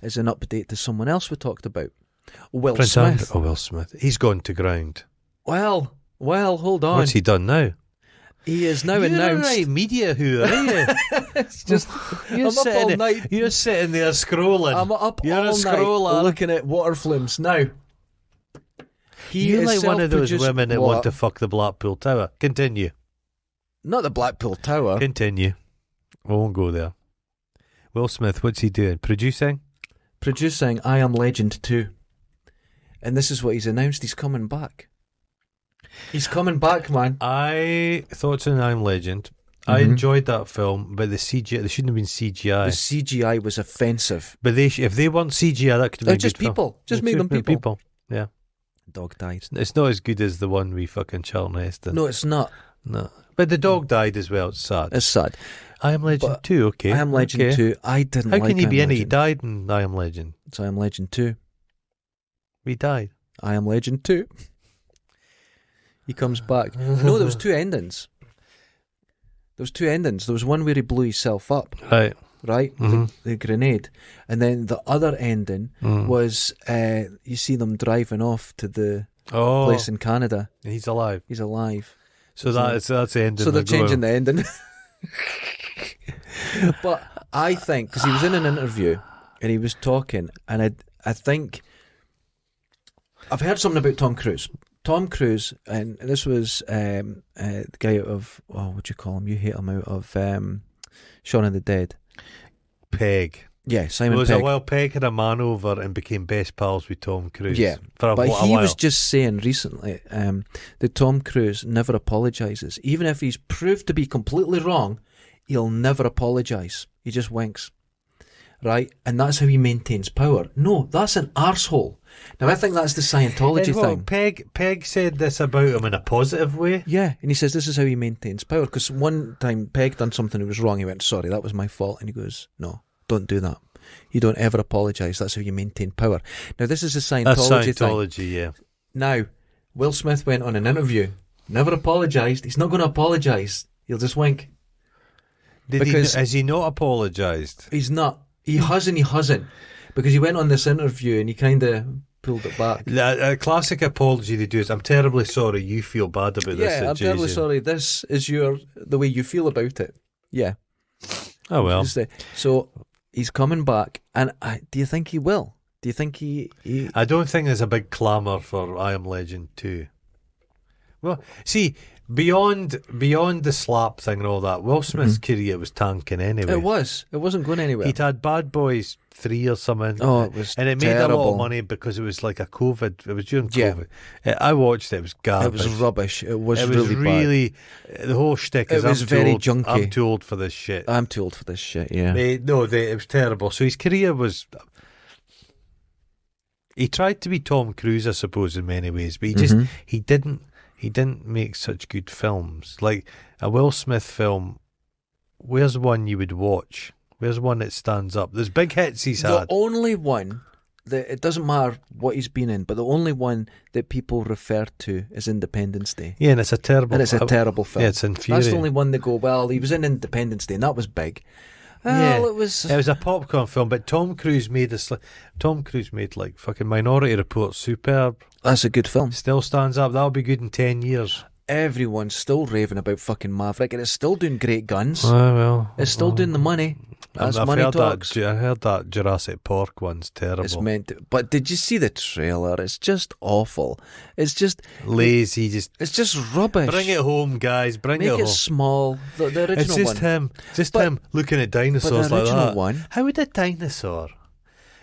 Speaker 1: is an update to someone else we talked about. Will Smith.
Speaker 2: Will Smith. He's gone to ground.
Speaker 1: Well, hold on.
Speaker 2: What's he done now?
Speaker 1: He is now announced.
Speaker 2: You're a right media who, are you?
Speaker 1: It's just I'm up all night.
Speaker 2: You're sitting there scrolling.
Speaker 1: I'm up all night looking at water flumes. Now,
Speaker 2: you're like one of those women that want to fuck the Blackpool Tower. Continue.
Speaker 1: Not the Blackpool Tower.
Speaker 2: Continue. I won't go there. Will Smith, what's he doing? Producing
Speaker 1: I Am Legend 2. And this is what he's announced. He's coming back. He's coming back, man.
Speaker 2: Thoughts on I Am Legend. I enjoyed that film, but the CGI, they shouldn't have been CGI.
Speaker 1: The CGI was offensive.
Speaker 2: But if they weren't CGI, that could have been
Speaker 1: just people. Film. Just make them people.
Speaker 2: Yeah.
Speaker 1: Dog died.
Speaker 2: It's not as good as the one we fucking Charlton Heston.
Speaker 1: No, it's not.
Speaker 2: No. But the dog died as well. It's sad.
Speaker 1: It's sad.
Speaker 2: I Am Legend 2, okay.
Speaker 1: I Am Legend 2. I didn't like it.
Speaker 2: How can he be in it? He died in I Am Legend.
Speaker 1: It's I Am Legend 2.
Speaker 2: He died.
Speaker 1: I Am Legend 2. He comes back. No, there was two endings. There was one where he blew himself up.
Speaker 2: Right.
Speaker 1: The grenade. And then the other ending was you see them driving off to the place in Canada.
Speaker 2: He's alive. So that's the ending.
Speaker 1: So they're changing the ending. But I think, because he was in an interview and he was talking, and I think I've heard something about Tom Cruise. Tom Cruise, and this was the guy out of, what do you call him? You hate him, out of Shaun of the Dead.
Speaker 2: Pegg.
Speaker 1: Yeah, Simon Pegg.
Speaker 2: It was a while Pegg had a man over and became best pals with Tom Cruise.
Speaker 1: Yeah,
Speaker 2: but
Speaker 1: he was just saying recently that Tom Cruise never apologises. Even if he's proved to be completely wrong, he'll never apologise. He just winks. Right? And that's how he maintains power. No, that's an arsehole. Now, I think that's the Scientology thing.
Speaker 2: Pegg said this about him in a positive way.
Speaker 1: Yeah, and he says this is how he maintains power. Because one time Pegg done something that was wrong. He went, sorry, that was my fault. And he goes, no, don't do that. You don't ever apologise. That's how you maintain power. Now, this is a Scientology thing.
Speaker 2: Yeah.
Speaker 1: Now, Will Smith went on an interview, never apologised. He's not going to apologise. He'll just wink.
Speaker 2: Has he not apologised?
Speaker 1: He's not. He hasn't. Because he went on this interview and he kind of pulled it back.
Speaker 2: A classic apology they do is, I'm terribly sorry you feel bad about this situation.
Speaker 1: I'm terribly sorry. This is the way you feel about it. Yeah.
Speaker 2: Oh, well.
Speaker 1: So he's coming back, and do you think he will? Do you think he...
Speaker 2: I don't think there's a big clamour for I Am Legend 2. Well, see, beyond the slap thing and all that, Will Smith's career was tanking anyway.
Speaker 1: It was. It wasn't going anywhere.
Speaker 2: He'd had Bad Boys 3 or something.
Speaker 1: Oh, it was
Speaker 2: And it made a lot of money because it was like a COVID. It was during COVID. I watched it. It was garbage.
Speaker 1: It was rubbish. It was really
Speaker 2: bad. The whole shtick is,
Speaker 1: it was very junky.
Speaker 2: I'm too old for this shit.
Speaker 1: I'm too old for this shit, yeah.
Speaker 2: It was terrible. So his career was... He tried to be Tom Cruise, I suppose, in many ways, but he didn't make such good films. Like a Will Smith film, where's one you would watch? Where's one that stands up? There's big hits he's had.
Speaker 1: The only one that, it doesn't matter what he's been in, but the only one that people refer to is Independence Day.
Speaker 2: Yeah, and it's a terrible film.
Speaker 1: Yeah,
Speaker 2: it's infuriating.
Speaker 1: That's the only one they go, well, he was in Independence Day, and that was big. Well, it was
Speaker 2: a popcorn film, but Tom Cruise made like fucking Minority Report superb.
Speaker 1: That's a good film.
Speaker 2: Still stands up. That'll be good in 10 years.
Speaker 1: Everyone's still raving about fucking Maverick, and it's still doing great guns. It's still doing the money. That's money talks.
Speaker 2: I heard that Jurassic Park one's terrible.
Speaker 1: It's meant to, but did you see the trailer? It's just awful. It's just
Speaker 2: lazy.
Speaker 1: It's just rubbish.
Speaker 2: Bring it home, guys. Make it home.
Speaker 1: Small. The original
Speaker 2: it's just
Speaker 1: one.
Speaker 2: him looking at dinosaurs
Speaker 1: but the original
Speaker 2: like that.
Speaker 1: One,
Speaker 2: how would a dinosaur?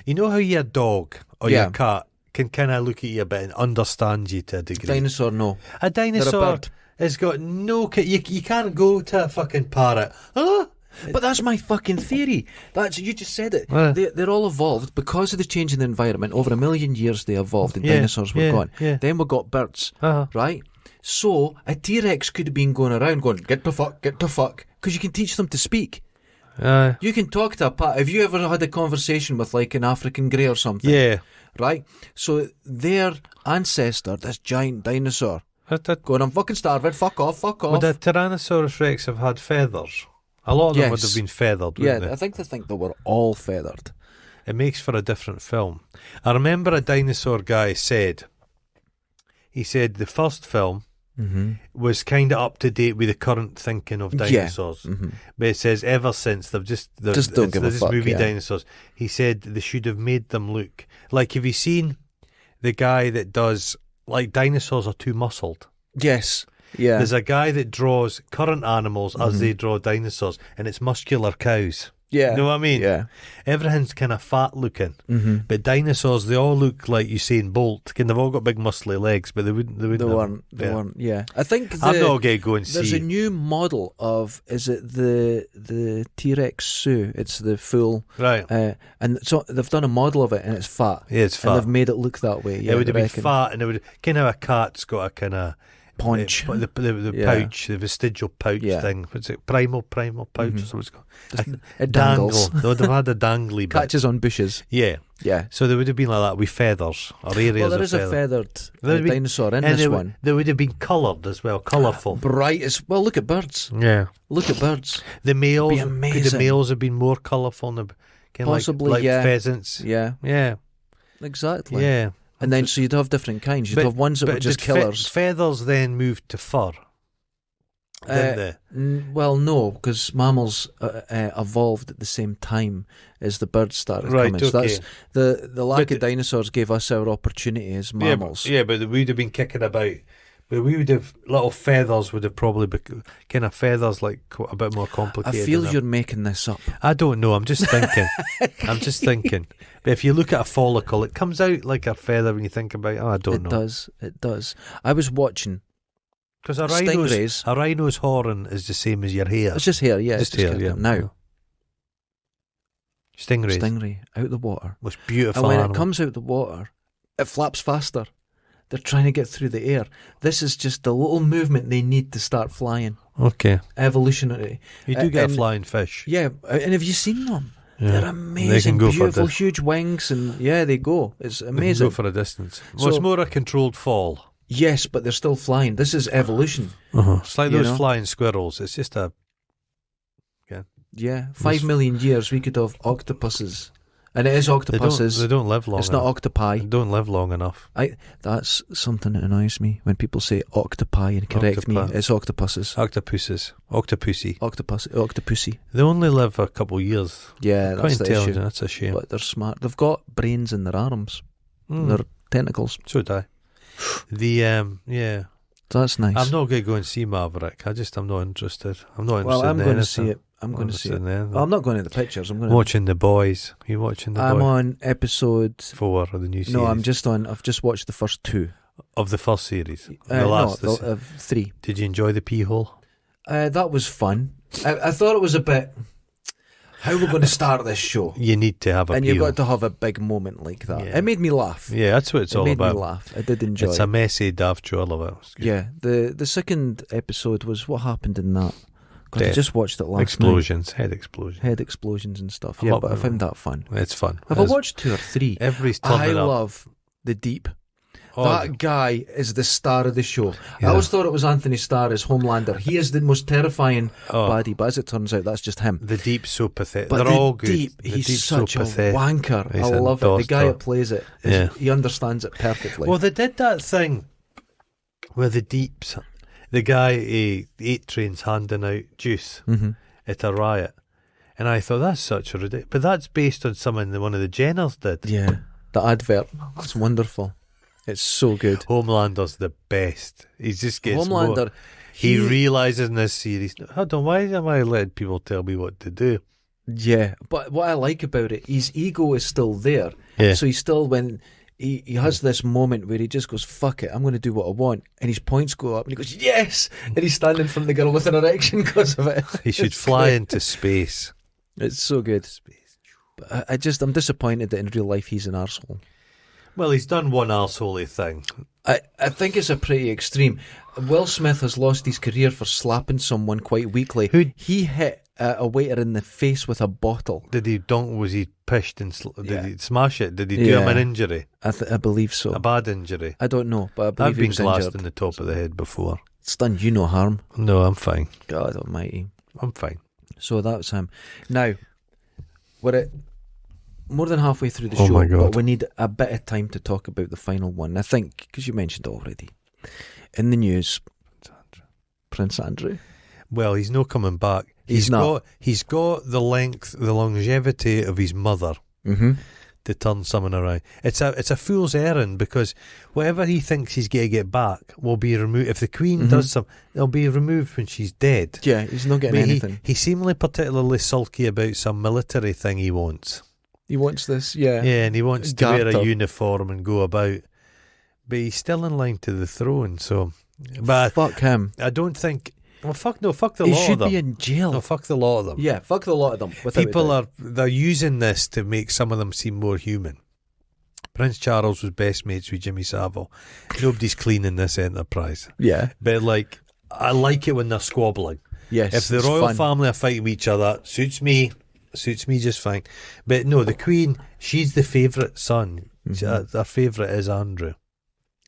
Speaker 2: You know how your dog or your cat can kind of look at you a bit and understand you to a degree.
Speaker 1: Dinosaur, no.
Speaker 2: A dinosaur has got no. You can't go to a fucking parrot.
Speaker 1: But that's my fucking theory. You just said it. They're all evolved because of the change in the environment. Over 1 million years they evolved and dinosaurs were gone. Then we got birds, right? So a T-Rex could have been going around going, get the fuck, because you can teach them to speak. You can talk to a pat. Have you ever had a conversation with like an African grey or something?
Speaker 2: Yeah.
Speaker 1: Right? So their ancestor, this giant dinosaur, going, I'm fucking starving, fuck off.
Speaker 2: Would a Tyrannosaurus Rex have had feathers? A lot of them would have been feathered, wouldn't they?
Speaker 1: I think they were all feathered.
Speaker 2: It makes for a different film. I remember a dinosaur guy said the first film was kind of up to date with the current thinking of dinosaurs. But it says ever since they've just
Speaker 1: don't give a fuck.
Speaker 2: Movie dinosaurs. He said they should have made them look like. Have you seen the guy that does like dinosaurs are too muscled?
Speaker 1: Yes. Yeah.
Speaker 2: There's a guy that draws current animals as they draw dinosaurs, and it's muscular cows.
Speaker 1: Yeah.
Speaker 2: You know what I mean?
Speaker 1: Yeah.
Speaker 2: Everything's kind of fat looking. But dinosaurs, they all look like Usain Bolt. They've all got big muscly legs, but they weren't.
Speaker 1: Yeah. I think
Speaker 2: I'm not going to go and see.
Speaker 1: There's a new model of, is it the T-Rex Sioux? It's the full.
Speaker 2: Right.
Speaker 1: And so they've done a model of it, and it's fat.
Speaker 2: Yeah, it's fat.
Speaker 1: And they've made it look that way. Yeah,
Speaker 2: it would have been fat, and it would kind of a cat's got a kind of
Speaker 1: paunch.
Speaker 2: The pouch, the vestigial pouch thing. What's it? Primal pouch or something it's called.
Speaker 1: It dangles.
Speaker 2: They would have had a dangly bit.
Speaker 1: Catches on bushes.
Speaker 2: Yeah.
Speaker 1: Yeah.
Speaker 2: So they would have been like that with feathers or areas
Speaker 1: Well, there
Speaker 2: of
Speaker 1: is a feathered dinosaur in this one.
Speaker 2: They would have been coloured as well, colourful.
Speaker 1: Bright. Well, look at birds.
Speaker 2: Yeah.
Speaker 1: Look at birds.
Speaker 2: The males,
Speaker 1: Be amazing.
Speaker 2: Could the males have been more colourful?
Speaker 1: Possibly,
Speaker 2: like pheasants.
Speaker 1: Yeah.
Speaker 2: Yeah.
Speaker 1: Exactly.
Speaker 2: Yeah.
Speaker 1: And then so you'd have different kinds. You'd have ones that were just killers.
Speaker 2: Feathers then moved to fur.
Speaker 1: Well, no, because mammals evolved at the same time as the birds started coming. So that's the lack of dinosaurs gave us our opportunity as mammals.
Speaker 2: Yeah, but we would have been kicking about. But we would have little feathers would have probably been kind of feathers like a bit more complicated.
Speaker 1: I feel you're making this up.
Speaker 2: I don't know. I'm just thinking. But if you look at a follicle, it comes out like a feather when you think about it. I don't know.
Speaker 1: It does. I was watching.
Speaker 2: Because a rhino's horn is the same as your hair.
Speaker 1: It's just hair, yeah.
Speaker 2: Just hair, yeah.
Speaker 1: Now.
Speaker 2: Stingray
Speaker 1: out the water.
Speaker 2: Most beautiful
Speaker 1: And when
Speaker 2: animal.
Speaker 1: it comes out the water, it flaps faster. They're trying to get through the air. This is just the little movement they need to start flying.
Speaker 2: Okay.
Speaker 1: Evolutionary.
Speaker 2: You do get a flying fish.
Speaker 1: Yeah, and have you seen them?
Speaker 2: Yeah.
Speaker 1: They're amazing,
Speaker 2: they can go
Speaker 1: beautiful,
Speaker 2: for
Speaker 1: huge wings, and they go. It's amazing.
Speaker 2: They can go for a distance. Well, it's more a controlled fall.
Speaker 1: Yes, but they're still flying. This is evolution.
Speaker 2: It's like those flying squirrels. It's just a...
Speaker 1: Yeah, 5 million years we could have octopuses And it is octopuses.
Speaker 2: They don't live long
Speaker 1: It's
Speaker 2: enough.
Speaker 1: not octopi.
Speaker 2: They don't live long enough.
Speaker 1: That's something that annoys me when people say octopi and correct me. It's octopuses.
Speaker 2: Octopuses. Octopussy.
Speaker 1: Octopussy.
Speaker 2: They only live a couple years.
Speaker 1: Yeah,
Speaker 2: Quite
Speaker 1: that's the
Speaker 2: intelligent.
Speaker 1: issue.
Speaker 2: That's a shame.
Speaker 1: But they're smart. They've got brains in their arms. Their tentacles.
Speaker 2: So do I. Yeah.
Speaker 1: So that's nice.
Speaker 2: I'm not going to go and see Maverick. I'm not interested. I'm not interested
Speaker 1: I'm
Speaker 2: in
Speaker 1: going
Speaker 2: anything.
Speaker 1: to see it. I'm going to see it.
Speaker 2: Well,
Speaker 1: I'm not going to the pictures. I'm
Speaker 2: watching The Boys. Are you watching The Boys?
Speaker 1: I'm on episode
Speaker 2: 4 of the new series.
Speaker 1: No, I've just watched the first 2
Speaker 2: of the first series. The last
Speaker 1: 3.
Speaker 2: Did you enjoy the pee hole?
Speaker 1: That was fun. I thought it was a bit. How we're going to start this show?
Speaker 2: You need to have a
Speaker 1: and
Speaker 2: pee
Speaker 1: you've
Speaker 2: hole.
Speaker 1: got to have a big moment like that.
Speaker 2: Yeah.
Speaker 1: It made me laugh.
Speaker 2: Yeah, that's what it's all about.
Speaker 1: It made me laugh. I did enjoy it.
Speaker 2: It's a messy, daft show. I love it.
Speaker 1: Yeah, the second episode was what happened in that. Because I just watched it last
Speaker 2: explosions,
Speaker 1: night.
Speaker 2: Head
Speaker 1: explosions and stuff. Yeah, but I found that fun.
Speaker 2: It's fun.
Speaker 1: Have I watched 2 or 3? I love The Deep. That guy is the star of the show. Yeah. I always thought it was Anthony Starr as Homelander. He is the most terrifying baddie, but as it turns out, that's just him.
Speaker 2: The Deep's so pathetic.
Speaker 1: But
Speaker 2: They're all good.
Speaker 1: He's such a wanker.
Speaker 2: He's
Speaker 1: I love it. The guy that plays it, he understands it perfectly.
Speaker 2: Well, they did that thing where the Deeps, the guy ate trains handing out juice at a riot. And I thought, that's such a ridiculous. But that's based on something that one of the Jenners did.
Speaker 1: Yeah, the advert. It's wonderful. It's so good.
Speaker 2: Homelander's the best. He just gets
Speaker 1: Homelander.
Speaker 2: More. He realises in this series, hold on, why am I letting people tell me what to do?
Speaker 1: Yeah, but what I like about it, his ego is still there.
Speaker 2: Yeah.
Speaker 1: So he's still, when he has this moment where he just goes, fuck it, I'm going to do what I want. And his points go up and he goes, yes! And he's standing in front of the girl with an erection because of it.
Speaker 2: He should fly into space.
Speaker 1: It's so good. But I'm disappointed that in real life he's an arsehole.
Speaker 2: Well, he's done one arseholey thing.
Speaker 1: I think it's a pretty extreme. Will Smith has lost his career for slapping someone quite weakly. He hit a waiter in the face with a bottle.
Speaker 2: Was he pished and did he smash it? Did he do him an injury?
Speaker 1: I believe so.
Speaker 2: A bad injury?
Speaker 1: I don't know, but I believe
Speaker 2: I've
Speaker 1: he was
Speaker 2: been glassed
Speaker 1: injured.
Speaker 2: in the top of the head before.
Speaker 1: It's done you no harm.
Speaker 2: No, I'm fine.
Speaker 1: God almighty.
Speaker 2: I'm fine.
Speaker 1: So that's him. Now, we're at more than halfway through the
Speaker 2: Oh
Speaker 1: show,
Speaker 2: my God.
Speaker 1: but we need a bit of time to talk about the final one. I think, because you mentioned it already. In the news, Prince Andrew.
Speaker 2: Well, he's no coming back. He's got the longevity of his mother to turn someone around. It's a fool's errand, because whatever he thinks he's going to get back will be removed. If the Queen does something, it'll be removed when she's dead.
Speaker 1: Yeah, he's not getting anything.
Speaker 2: He seemed particularly sulky about some military thing he wants.
Speaker 1: He wants this, yeah.
Speaker 2: Yeah, and he wants to wear a uniform and go about. But he's still in line to the throne, so... But
Speaker 1: fuck him.
Speaker 2: I don't think... Well, fuck the lot of them.
Speaker 1: He should be in jail.
Speaker 2: No, fuck the lot of them.
Speaker 1: Yeah, fuck the lot of them.
Speaker 2: They're using this to make some of them seem more human. Prince Charles was best mates with Jimmy Savile. Nobody's clean in this enterprise.
Speaker 1: Yeah.
Speaker 2: But, I like it when they're squabbling.
Speaker 1: Yes,
Speaker 2: if the royal family are fighting with each other, suits me just fine. But no, the Queen, she's the favourite son. Her favourite is Andrew.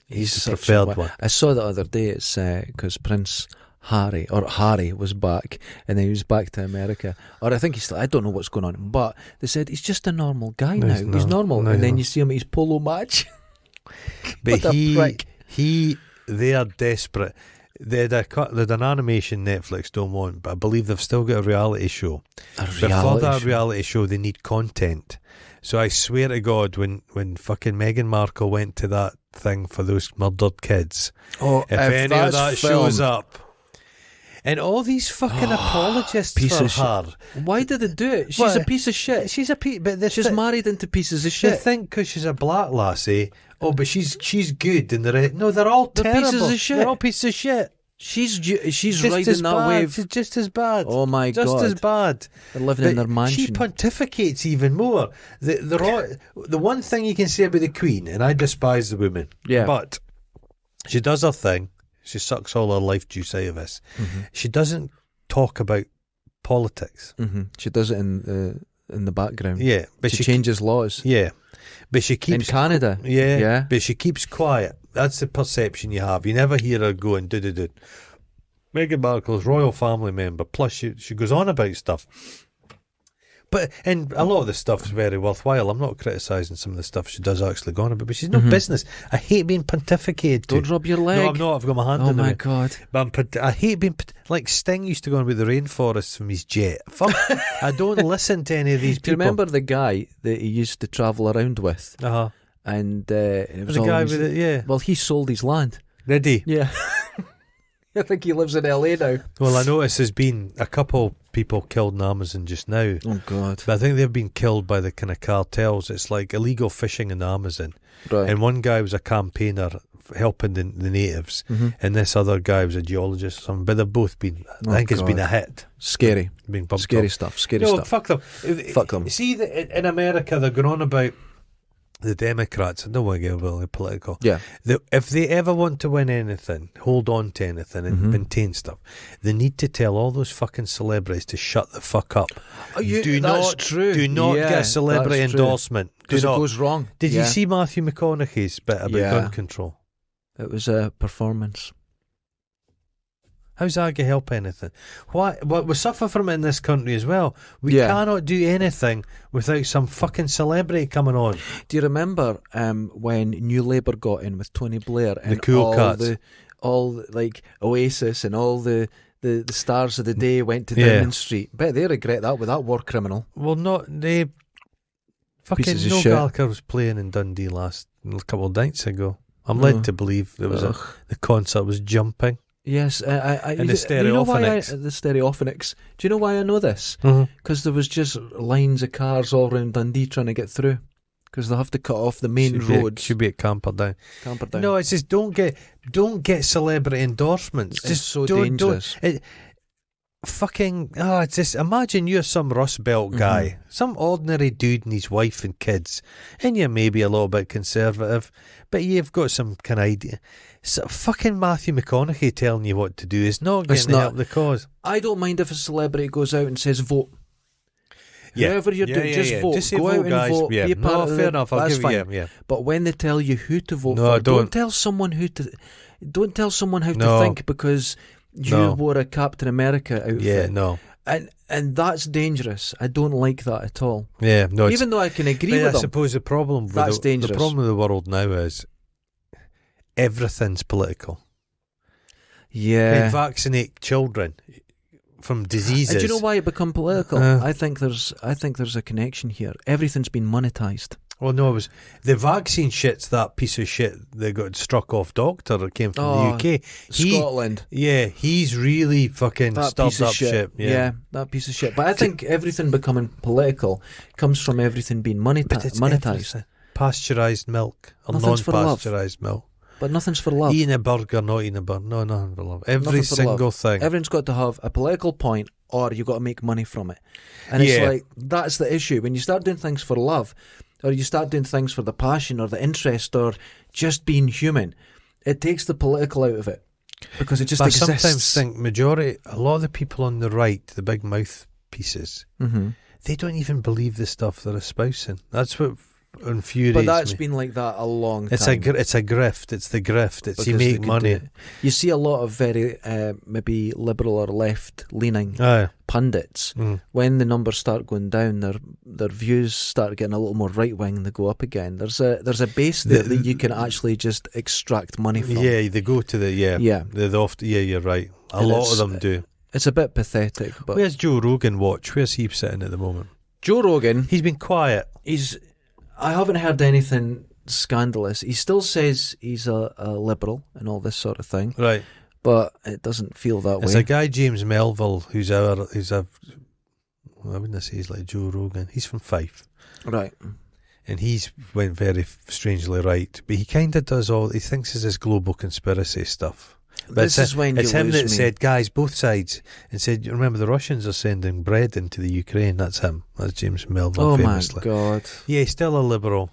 Speaker 2: He's the preferred one.
Speaker 1: I saw the other day, it's because Prince Harry was back, and then he was back to America. Or I think he's still, I don't know what's going on, but they said he's just a normal guy now. He's normal. And then you see him at his polo match.
Speaker 2: But they are desperate. They had an animation Netflix don't want, but I believe they've still got a reality show. But for that reality show, they need content. So I swear to God, when fucking Meghan Markle went to that thing for those murdered kids, if any of that shows up, and all these fucking apologists for her.
Speaker 1: Why did they do it? She's a piece of shit.
Speaker 2: She's a piece, but
Speaker 1: she's married into pieces of shit.
Speaker 2: They think because she's a black lassie, but she's good, and they're all terrible.
Speaker 1: Pieces of shit.
Speaker 2: They're all pieces of shit.
Speaker 1: She's riding that wave.
Speaker 2: She's just as bad.
Speaker 1: Oh my God.
Speaker 2: Just as bad.
Speaker 1: They're living in their mansion.
Speaker 2: She pontificates even more. The one thing you can say about the Queen, and I despise the woman, but she does her thing. She sucks all her life juice out of us. She doesn't talk about politics.
Speaker 1: She does it in the background.
Speaker 2: Yeah, but
Speaker 1: she changes laws.
Speaker 2: Yeah, but she keeps
Speaker 1: in Canada.
Speaker 2: Yeah, but she keeps quiet. That's the perception you have. You never hear her going do. Meghan Markle's royal family member. Plus, she goes on about stuff. And a lot of the stuff's very worthwhile. I'm not criticising some of the stuff she does actually go on about, but she's no business. I hate being pontificated to.
Speaker 1: Don't rub your leg.
Speaker 2: No, I'm not. I've got my hand in it.
Speaker 1: Oh my God.
Speaker 2: But I hate being like Sting used to go on about the rainforests from his jet. Fuck. I don't listen to any of these
Speaker 1: Do you
Speaker 2: people.
Speaker 1: remember the guy that he used to travel around with?
Speaker 2: Uh-huh.
Speaker 1: And it was
Speaker 2: The guy
Speaker 1: always,
Speaker 2: with it, yeah.
Speaker 1: well, he sold his land.
Speaker 2: Did he?
Speaker 1: Yeah. I think he lives in LA now.
Speaker 2: Well, I notice there's been a couple people killed in Amazon just now.
Speaker 1: Oh God.
Speaker 2: But I think they've been killed by the kind of cartels. It's like illegal fishing in the Amazon.
Speaker 1: Right.
Speaker 2: And one guy was a campaigner helping the natives, and this other guy was a geologist or something. But they've both been, I think it's been a hit.
Speaker 1: Scary.
Speaker 2: Being bumped
Speaker 1: Scary
Speaker 2: up.
Speaker 1: stuff. Scary
Speaker 2: No,
Speaker 1: stuff.
Speaker 2: fuck them.
Speaker 1: Fuck them.
Speaker 2: See, in America, they're going on about the Democrats. I don't want to get really political.
Speaker 1: Yeah.
Speaker 2: If they ever want to win anything, hold on to anything and maintain stuff, they need to tell all those fucking celebrities to shut the fuck up.
Speaker 1: That's true.
Speaker 2: Do not get a celebrity endorsement.
Speaker 1: Because it goes wrong.
Speaker 2: Did you see Matthew McConaughey's bit about gun control?
Speaker 1: It was a performance.
Speaker 2: How's that going to help anything? What we suffer from it in this country as well. We cannot do anything without some fucking celebrity coming on.
Speaker 1: Do you remember when New Labour got in with Tony Blair and
Speaker 2: the cool cats,
Speaker 1: all like Oasis and all the stars of the day went to Downing Street? Bet they regret that with that war criminal.
Speaker 2: Well, not they. Fucking Noel Gallagher was playing in Dundee a couple of nights ago. I'm led to believe there was the concert was jumping.
Speaker 1: Yes,
Speaker 2: and the Stereophonics.
Speaker 1: You know why the Stereophonics. Do you know why I know this? Because there was just lines of cars all around Dundee trying to get through. Because they have to cut off the main road.
Speaker 2: Should be at Camperdown.
Speaker 1: Camperdown.
Speaker 2: No, it's just don't get celebrity endorsements.
Speaker 1: It's
Speaker 2: just
Speaker 1: so dangerous.
Speaker 2: It's just imagine you're some Rust Belt guy, some ordinary dude and his wife and kids, and you're maybe a little bit conservative, but you've got some kind of idea. So fucking Matthew McConaughey telling you what to do is not going to help the cause.
Speaker 1: I don't mind if a celebrity goes out and says vote. Whoever you're doing, just vote.
Speaker 2: Just
Speaker 1: go
Speaker 2: vote,
Speaker 1: out and
Speaker 2: guys.
Speaker 1: vote. Be a part of
Speaker 2: fair enough. I'll give
Speaker 1: fine.
Speaker 2: you.
Speaker 1: But when they tell you who to vote
Speaker 2: for,
Speaker 1: don't tell someone how to think because you wore a Captain America outfit.
Speaker 2: Yeah, no.
Speaker 1: And that's dangerous. I don't like that at all.
Speaker 2: Yeah, no.
Speaker 1: Even though I can agree with them.
Speaker 2: I suppose the problem with the problem with the world now is everything's political.
Speaker 1: Yeah.
Speaker 2: They vaccinate children from diseases.
Speaker 1: Do you know why it become political? I think there's a connection here. Everything's been monetized.
Speaker 2: Well, no, it was the vaccine shit's that piece of shit that got struck off doctor that came from the UK.
Speaker 1: Scotland.
Speaker 2: He's really fucking stirred up shit.
Speaker 1: Yeah, that piece of shit. But I think everything becoming political comes from everything being monetized.
Speaker 2: Pasteurised milk or non-pasteurised milk.
Speaker 1: But nothing's for love.
Speaker 2: Eating a burger, not eating a burger. No, nothing for love. Every single thing.
Speaker 1: Everyone's got to have a political point or you've got to make money from it. And it's like, that's the issue. When you start doing things for love, or you start doing things for the passion or the interest or just being human, it takes the political out of it. Because it just exists.
Speaker 2: I sometimes think a lot of the people on the right, the big mouthpieces, they don't even believe the stuff they're espousing. That's what infuriates me.
Speaker 1: But that's been like that a long time.
Speaker 2: It's a grift. It's the grift. It's you make money.
Speaker 1: You see a lot of very maybe liberal or left-leaning pundits. When the numbers start going down, their views start getting a little more right-wing. They go up again. There's a base there that you can actually just extract money from.
Speaker 2: Yeah, they go to the you're right. A lot of them do.
Speaker 1: It's a bit pathetic. But
Speaker 2: where's Joe Rogan watch? Where's he sitting at the moment?
Speaker 1: Joe Rogan,
Speaker 2: he's been quiet.
Speaker 1: I haven't heard anything scandalous. He still says he's a liberal and all this sort of thing.
Speaker 2: Right.
Speaker 1: But it doesn't feel that way.
Speaker 2: There's a guy, James Melville, who's I wouldn't say he's like Joe Rogan. He's from Fife.
Speaker 1: Right.
Speaker 2: And he's went very strangely right. But he kind of does he thinks it's this global conspiracy stuff. But it's him that said, guys, both sides, and said, remember the Russians are sending bread into the Ukraine. That's him. That's James Melville, famously.
Speaker 1: Oh my God.
Speaker 2: Yeah, he's still a liberal.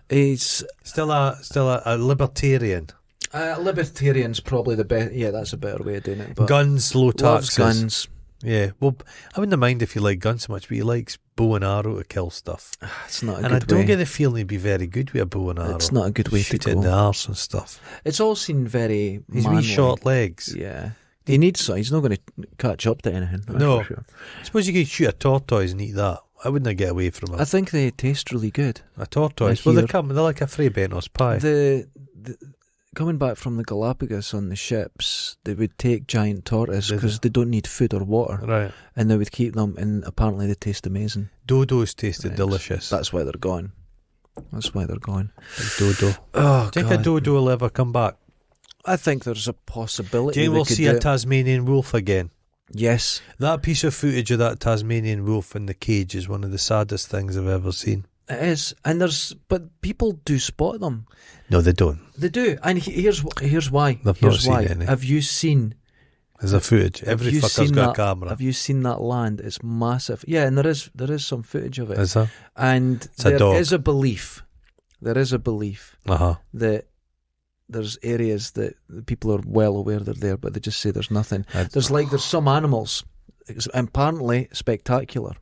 Speaker 1: He's
Speaker 2: still a libertarian.
Speaker 1: Libertarian's probably the best. Yeah, that's a better way of doing it. But
Speaker 2: guns, low taxes.
Speaker 1: Guns.
Speaker 2: Yeah, well, I wouldn't mind if you like guns so much, but he likes bow and arrow to kill stuff.
Speaker 1: It's not a good
Speaker 2: way. And I don't get the feeling he'd be very good with a bow and arrow.
Speaker 1: It's not a good way to go.
Speaker 2: Shoot it in the arse and stuff.
Speaker 1: It's all seen very
Speaker 2: He's
Speaker 1: manly.
Speaker 2: wee short legs.
Speaker 1: Yeah. He needs so. He's not going to catch up to anything.
Speaker 2: No.
Speaker 1: For sure.
Speaker 2: I suppose you could shoot a tortoise and eat that. I wouldn't get away from them.
Speaker 1: I think they taste really good.
Speaker 2: A tortoise. Well, they're like a Fray Bentos pie.
Speaker 1: Coming back from the Galapagos on the ships, they would take giant tortoise because they don't need food or water.
Speaker 2: Right.
Speaker 1: And they would keep them, and apparently they taste amazing.
Speaker 2: Dodos tasted delicious.
Speaker 1: That's why they're gone.
Speaker 2: Dodo.
Speaker 1: Oh,
Speaker 2: do you think a dodo will ever come back?
Speaker 1: I think there's a possibility.
Speaker 2: Do you think we'll see a Tasmanian wolf again?
Speaker 1: Yes.
Speaker 2: That piece of footage of that Tasmanian wolf in the cage is one of the saddest things I've ever seen.
Speaker 1: It is. But people do spot them.
Speaker 2: No, they don't.
Speaker 1: They do. And here's why.
Speaker 2: They've not seen any.
Speaker 1: Have you seen...
Speaker 2: There's a footage. Every fucker's got a camera.
Speaker 1: Have you seen that land? It's massive. Yeah, and there is some footage of it.
Speaker 2: Is there?
Speaker 1: And there is a belief that there's areas that people are well aware they're there, but they just say there's nothing. There's some animals, apparently spectacular,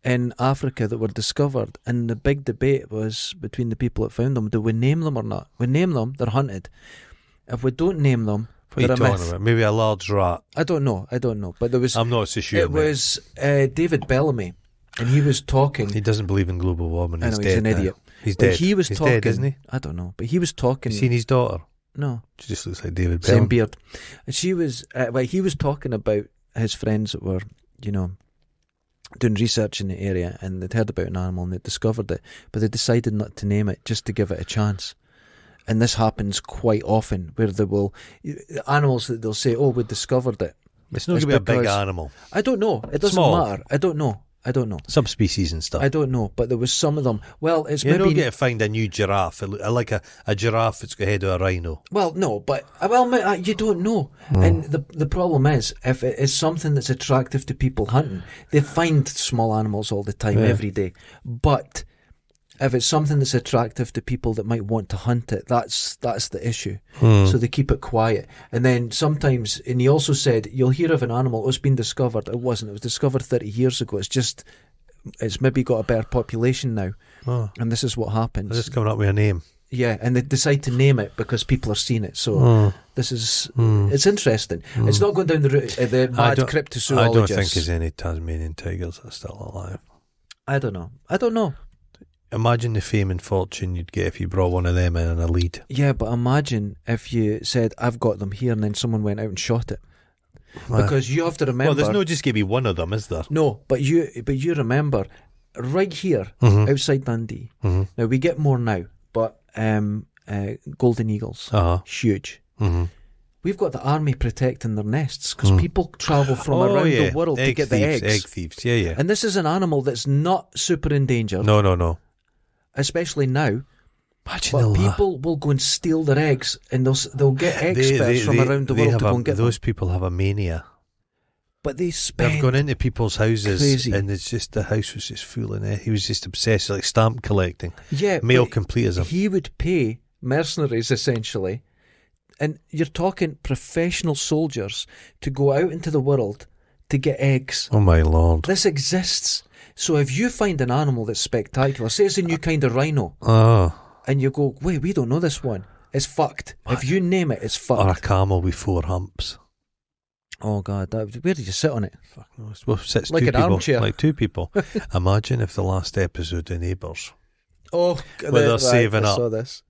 Speaker 1: in Africa that were discovered, and the big debate was between the people that found them. Do we name them or not? We name them, they're hunted. If we don't name them,
Speaker 2: what are you talking about? Maybe a large rat.
Speaker 1: I don't know. But there was...
Speaker 2: I'm not so sure.
Speaker 1: It was David Bellamy, and he was talking...
Speaker 2: He doesn't believe in global warming. He's dead. He's an idiot. He's
Speaker 1: but
Speaker 2: dead.
Speaker 1: He was talking,
Speaker 2: dead, isn't he?
Speaker 1: I don't know, but he was talking...
Speaker 2: You seen his daughter?
Speaker 1: No.
Speaker 2: She just looks like David Bellamy.
Speaker 1: Same beard. And she was... he was talking about his friends that were, doing research in the area, and they'd heard about an animal and they'd discovered it, but they decided not to name it, just to give it a chance. And this happens quite often, where they will... Animals that they'll say, we discovered it.
Speaker 2: It's not going to be a big animal.
Speaker 1: I don't know. It doesn't matter. I don't know.
Speaker 2: Subspecies and stuff.
Speaker 1: I don't know, but there was some of them. Well, it's
Speaker 2: maybe... You don't get to find a new giraffe. Like a giraffe that's got the head of a rhino.
Speaker 1: Well, no, but... you don't know. And the problem is, if it is something that's attractive to people hunting, they find small animals all the time, every day. But... if it's something that's attractive to people that might want to hunt it, that's the issue. So they keep it quiet. And then sometimes, and he also said, you'll hear of an animal, it's been discovered. It wasn't. It was discovered 30 years ago. It's maybe got a better population now. And this is what happens.
Speaker 2: They're just coming up with a name.
Speaker 1: Yeah, and they decide to name it because people are seeing it. So this is, it's interesting. It's not going down the route of the mad cryptozoologists.
Speaker 2: I don't think there's any Tasmanian tigers that are still alive.
Speaker 1: I don't know.
Speaker 2: Imagine the fame and fortune you'd get if you brought one of them in a lead.
Speaker 1: Yeah, but imagine if you said, I've got them here, and then someone went out and shot it. Because you have to remember...
Speaker 2: Well, there's no just going to be one of them, is there?
Speaker 1: No, but you remember, right here, outside Dundee, now we get more now, but golden eagles, huge. We've got the army protecting their nests, because people travel from around the world to get the eggs.
Speaker 2: Egg thieves, yeah.
Speaker 1: And this is an animal that's not super endangered.
Speaker 2: No.
Speaker 1: Especially now.
Speaker 2: Imagine
Speaker 1: but people will go and steal their eggs, and they'll get experts from around the world to go and get them.
Speaker 2: Those people have a mania.
Speaker 1: But they spend...
Speaker 2: They've gone into people's houses,
Speaker 1: crazy.
Speaker 2: And it's just, the house was just full of it. He was just obsessed, like stamp collecting.
Speaker 1: Yeah.
Speaker 2: Male completism.
Speaker 1: He would pay mercenaries, essentially, and you're talking professional soldiers, to go out into the world to get eggs.
Speaker 2: Oh my Lord.
Speaker 1: This exists. So if you find an animal that's spectacular, say it's a new kind of rhino, and you go, wait, we don't know this one, it's fucked. If you name it, it's fucked.
Speaker 2: Or a camel with 4 humps.
Speaker 1: Oh God, where did you sit on it?
Speaker 2: Fuck knows. Well, sits
Speaker 1: like
Speaker 2: two
Speaker 1: an
Speaker 2: people,
Speaker 1: armchair.
Speaker 2: Like 2 people. Imagine if the last episode of Neighbours,
Speaker 1: where
Speaker 2: they're saving up,
Speaker 1: I saw this.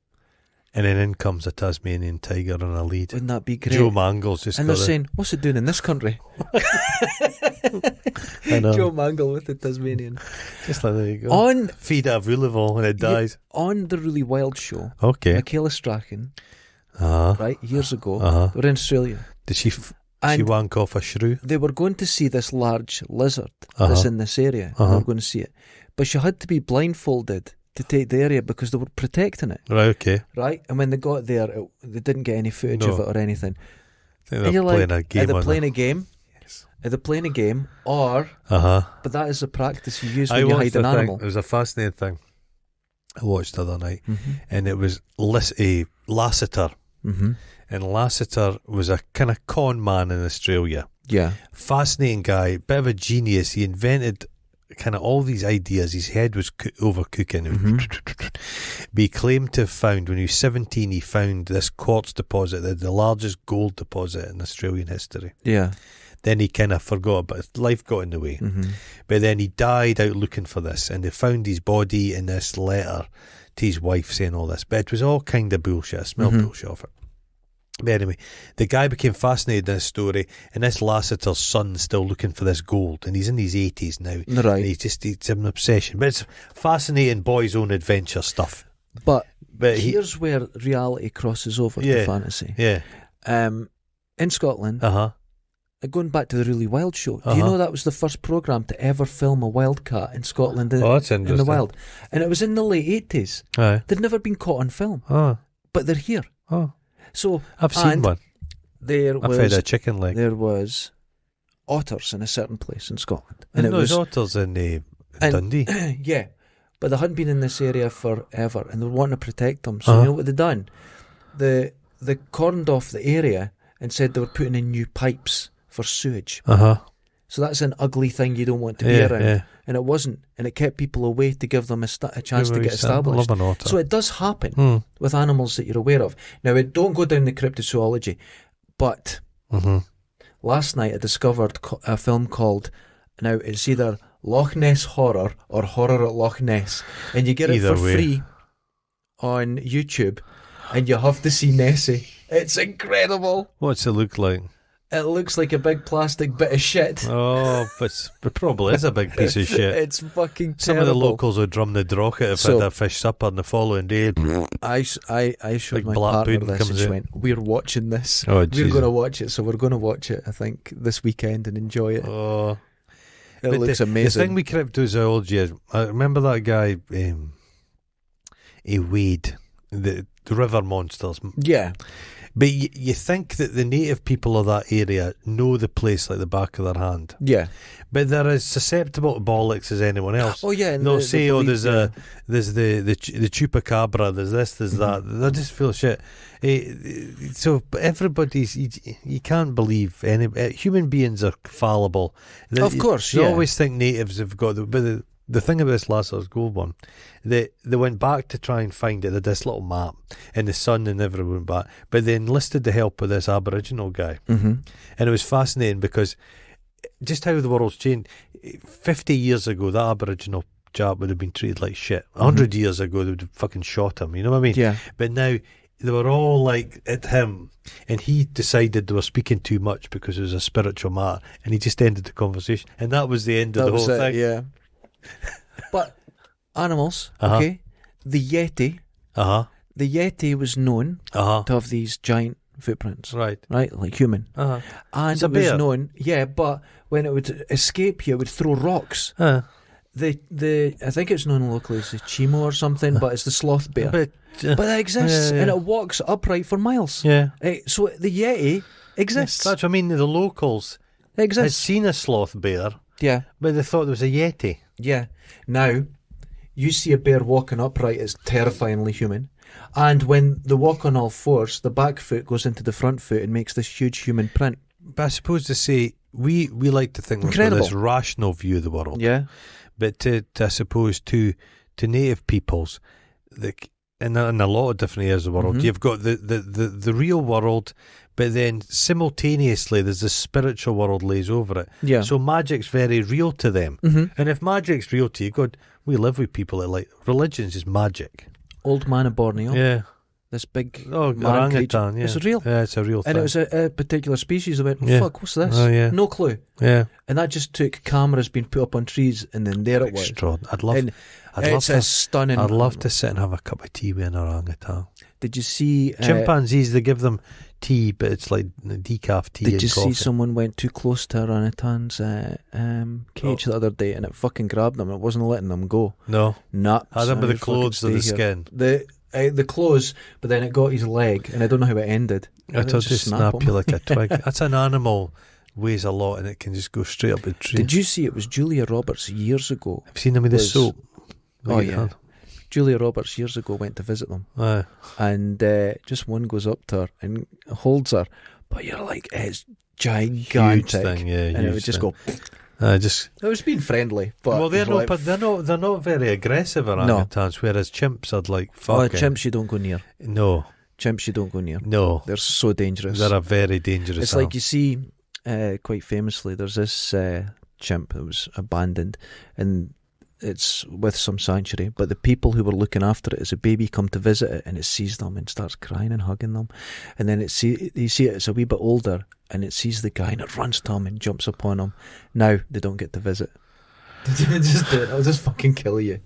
Speaker 2: And then in comes a Tasmanian tiger on a lead.
Speaker 1: Wouldn't that be great?
Speaker 2: Joe Mangle's just
Speaker 1: and they're saying, what's it doing in this country?
Speaker 2: I know.
Speaker 1: Joe Mangle with the Tasmanian.
Speaker 2: Just like, there you go. Feed a Vouleville and it dies.
Speaker 1: On the Really Wild show,
Speaker 2: Michaela
Speaker 1: Strachan, right, years ago, they were in Australia.
Speaker 2: Did she wank off a shrew?
Speaker 1: They were going to see this large lizard that's in this area. They were going to see it. But she had to be blindfolded to take the area because they were protecting it.
Speaker 2: Right, okay.
Speaker 1: Right? And when they got there, they didn't get any footage of it or anything.
Speaker 2: I think they're playing a game.
Speaker 1: Are they playing a game?
Speaker 2: Yes.
Speaker 1: Are they playing a game? Or, but that is a practice you use when you hide an animal.
Speaker 2: It was a fascinating thing I watched the other night. And it was Lassiter. And Lassiter was a kind of con man in Australia.
Speaker 1: Yeah.
Speaker 2: Fascinating guy, bit of a genius. He invented kind of all these ideas. His head was overcooking. But he claimed to have found, when he was 17, he found this quartz deposit, the largest gold deposit in Australian history.
Speaker 1: Yeah.
Speaker 2: Then he kind of forgot, but life got in the way. But then he died out looking for this, and they found his body in this letter to his wife saying all this. But it was all kind of bullshit. I smelled bullshit off it. But anyway, the guy became fascinated in this story, and this Lassiter's son's still looking for this gold, and he's in his 80s now.
Speaker 1: Right.
Speaker 2: He's an obsession. But it's fascinating boys' own adventure stuff.
Speaker 1: But here's where reality crosses over to fantasy.
Speaker 2: Yeah.
Speaker 1: In Scotland, going back to the Really Wild show, do you know that was the first programme to ever film a wildcat in Scotland
Speaker 2: that's
Speaker 1: in the wild? And it was in the late 80s. They'd never been caught on film. But they're here. So
Speaker 2: I've seen one.
Speaker 1: I've
Speaker 2: had a chicken leg.
Speaker 1: There was otters in a certain place in Scotland.
Speaker 2: And it was otters in Dundee.
Speaker 1: Yeah. But they hadn't been in this area forever, and they were wanting to protect them. So you know what they done? They cordoned off the area and said they were putting in new pipes for sewage. So that's an ugly thing you don't want to be around. Yeah. And it wasn't. And it kept people away to give them a chance to get established. So it does happen with animals that you're aware of. Now, don't go down the cryptozoology, but last night I discovered a film called, now it's either Loch Ness Horror or Horror at Loch Ness. And you get it for free on YouTube, and you have to see Nessie. It's incredible.
Speaker 2: What's it look like?
Speaker 1: It looks like a big plastic bit of shit.
Speaker 2: Oh, but it probably is a big piece of shit.
Speaker 1: It's fucking terrible.
Speaker 2: Some of the locals would drum the drocket if had a fish supper on the following day.
Speaker 1: I showed my partner this, and she went, "We're watching this.
Speaker 2: Oh,
Speaker 1: we're going to watch it, so we're going to watch it, I think, this weekend and enjoy it."
Speaker 2: Oh,
Speaker 1: it looks amazing.
Speaker 2: The thing with cryptozoology is, I remember that guy, Wade, the river monsters.
Speaker 1: Yeah.
Speaker 2: But you think that the native people of that area know the place like the back of their hand.
Speaker 1: Yeah.
Speaker 2: But they're as susceptible to bollocks as anyone else.
Speaker 1: Oh, yeah.
Speaker 2: They'll say, there's the chupacabra, there's this, there's that. They just feel shit. So everybody's, you can't believe human beings are fallible.
Speaker 1: Of course,
Speaker 2: You always think natives have got the thing about this Lasseter's Gold one, they went back to try and find it. They had this little map, and the son and everyone went back, but they enlisted the help of this Aboriginal guy. And it was fascinating because just how the world's changed. 50 years ago, that Aboriginal chap would have been treated like shit. 100 years ago, they would have fucking shot him. You know what I mean?
Speaker 1: Yeah.
Speaker 2: But now they were all like at him, and he decided they were speaking too much because it was a spiritual matter, and he just ended the conversation, and that was the end of the whole thing.
Speaker 1: Yeah. But animals, okay. The Yeti. The Yeti was known to have these giant footprints.
Speaker 2: Right,
Speaker 1: like human. And
Speaker 2: it's a
Speaker 1: it was
Speaker 2: bear.
Speaker 1: known, but when it would escape you, it would throw rocks. I think it's known locally as the chimo or something, but it's the sloth bear. But it exists, and it walks upright for miles. Yeah. So the Yeti exists.
Speaker 2: That's what I mean. The locals had seen a sloth bear.
Speaker 1: Yeah.
Speaker 2: But they thought there was a Yeti.
Speaker 1: Yeah. Now, you see a bear walking upright, it's terrifyingly human. And when they walk on all fours, the back foot goes into the front foot and makes this huge human print.
Speaker 2: But I suppose to say, we like to think we've got this rational view of the world.
Speaker 1: Yeah.
Speaker 2: But I suppose to native peoples, in a lot of different areas of the world, you've got the real world, but then simultaneously there's the spiritual world lays over it. Yeah. So magic's very real to them. And if magic's real to you, God, we live with people that like religion's just magic.
Speaker 1: Old man of Borneo.
Speaker 2: Yeah.
Speaker 1: This big
Speaker 2: orangutan, yeah.
Speaker 1: It's real.
Speaker 2: Yeah, it's a real thing.
Speaker 1: And it was a particular species. I went, fuck, what's this?
Speaker 2: Oh, yeah.
Speaker 1: No clue.
Speaker 2: Yeah.
Speaker 1: And that just took cameras being put up on trees, and then there it was.
Speaker 2: I'd love
Speaker 1: stunning.
Speaker 2: I'd love to sit and have a cup of tea with an orangutan.
Speaker 1: Did you see
Speaker 2: chimpanzees? They give them tea, but it's like decaf tea.
Speaker 1: Did you see someone went too close to an orangutan's cage the other day, and it fucking grabbed them? It wasn't letting them go.
Speaker 2: No,
Speaker 1: nuts.
Speaker 2: I remember the clothes or the skin.
Speaker 1: The clothes, but then it got his leg, and I don't know how it ended.
Speaker 2: It'll just snap you like a twig. That's an animal, weighs a lot, and it can just go straight up a tree.
Speaker 1: Did you see it was Julia Roberts years ago?
Speaker 2: I've seen them with the soap.
Speaker 1: Oh yeah. Julia Roberts years ago went to visit them, and just one goes up to her and holds her, but you're like, it's gigantic,
Speaker 2: huge thing,
Speaker 1: and it would just go.
Speaker 2: It
Speaker 1: was being friendly, but
Speaker 2: they're not very aggressive orangutans, whereas chimps are like fucking.
Speaker 1: Chimps you don't go near.
Speaker 2: No,
Speaker 1: chimps you don't go near.
Speaker 2: No,
Speaker 1: they're so dangerous.
Speaker 2: They're a very dangerous.
Speaker 1: It's like you see quite famously, there's this chimp that was abandoned, and it's with some sanctuary, but the people who were looking after it, as a baby, come to visit it, and it sees them and starts crying and hugging them, and then you see it's a wee bit older, and it sees the guy and it runs to him and jumps upon him. Now they don't get to visit. Just do it. I'll just fucking kill you.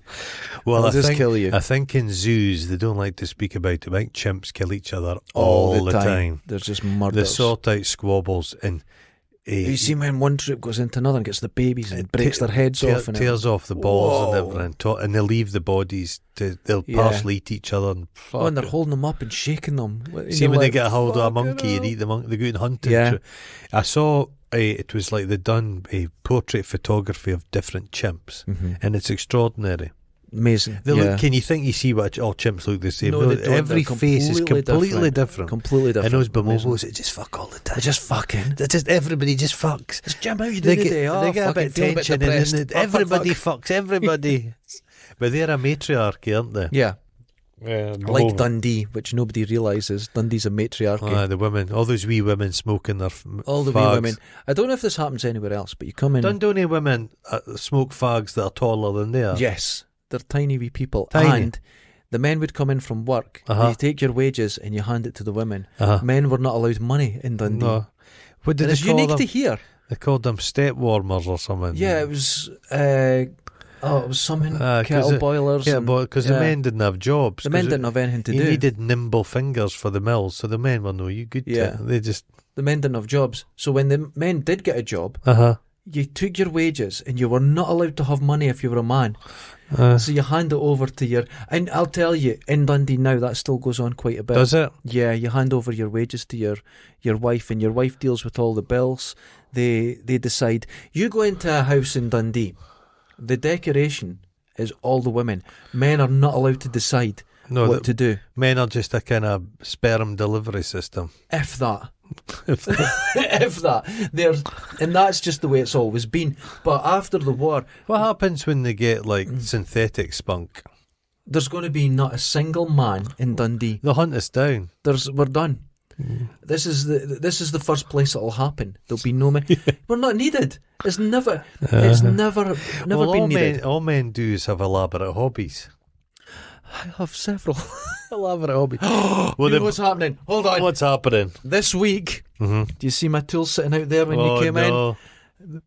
Speaker 2: Well,
Speaker 1: kill you.
Speaker 2: I think in zoos they don't like to speak about it. I think chimps kill each other all the time.
Speaker 1: There's just murders.
Speaker 2: They sort out squabbles, and
Speaker 1: you see when one troop goes into another and gets the babies and breaks their heads off and
Speaker 2: tears off the balls and everything, and they leave the bodies they'll partially eat each other
Speaker 1: and they're holding them up and shaking them.
Speaker 2: See, when they get a hold of a monkey and eat the monkey, they go and hunt it. I saw it was like they'd done a portrait photography of different chimps, and it's extraordinary.
Speaker 1: Amazing.
Speaker 2: Can you think you see what all chimps look the same?
Speaker 1: No,
Speaker 2: every face is completely different.
Speaker 1: Completely different.
Speaker 2: And those bonobos, it just fuck all the time.
Speaker 1: They just fucking.
Speaker 2: Everybody just fucks.
Speaker 1: Just jump out.
Speaker 2: They get a bit of tension, and then everybody fucks everybody. But they're a matriarchy, aren't they?
Speaker 1: Yeah. Like Dundee, which nobody realises. Dundee's a matriarchy.
Speaker 2: The women, all those wee women smoking their
Speaker 1: all the
Speaker 2: fags.
Speaker 1: wee women. I don't know if this happens anywhere else, but you come in.
Speaker 2: Dundee women smoke fags that are taller than they are.
Speaker 1: Yes. They're tiny wee people.
Speaker 2: Tiny.
Speaker 1: And the men would come in from work, you take your wages and you hand it to the women. Men were not allowed money in Dundee.
Speaker 2: No. What did
Speaker 1: it's unique to here.
Speaker 2: They called them step warmers or something.
Speaker 1: Yeah, it was it was something kettle boilers.
Speaker 2: Yeah, because the men didn't have jobs.
Speaker 1: The men didn't have anything to do.
Speaker 2: You needed nimble fingers for the mills, so the men were no good to. The
Speaker 1: men didn't have jobs. So when the men did get a job, you took your wages and you were not allowed to have money if you were a man. So you hand it over to your... And I'll tell you, in Dundee now, that still goes on quite a bit.
Speaker 2: Does it?
Speaker 1: Yeah, you hand over your wages to your wife, and your wife deals with all the bills. They decide, you go into a house in Dundee, the decoration is all the women. Men are not allowed to decide what to do.
Speaker 2: Men are just a kind of sperm delivery system.
Speaker 1: If that. If that. And that's just the way it's always been. But after the war...
Speaker 2: What happens when they get like synthetic spunk?
Speaker 1: There's going to be not a single man in Dundee.
Speaker 2: They'll hunt us down.
Speaker 1: We're done. This is the first place it'll happen. There'll be no men. We're not needed. It's never been needed.
Speaker 2: All men do is have elaborate hobbies.
Speaker 1: I have several
Speaker 2: elaborate hobbies.
Speaker 1: What's happening? Hold on.
Speaker 2: What's happening?
Speaker 1: This week, do you see my tools sitting out there when you came in?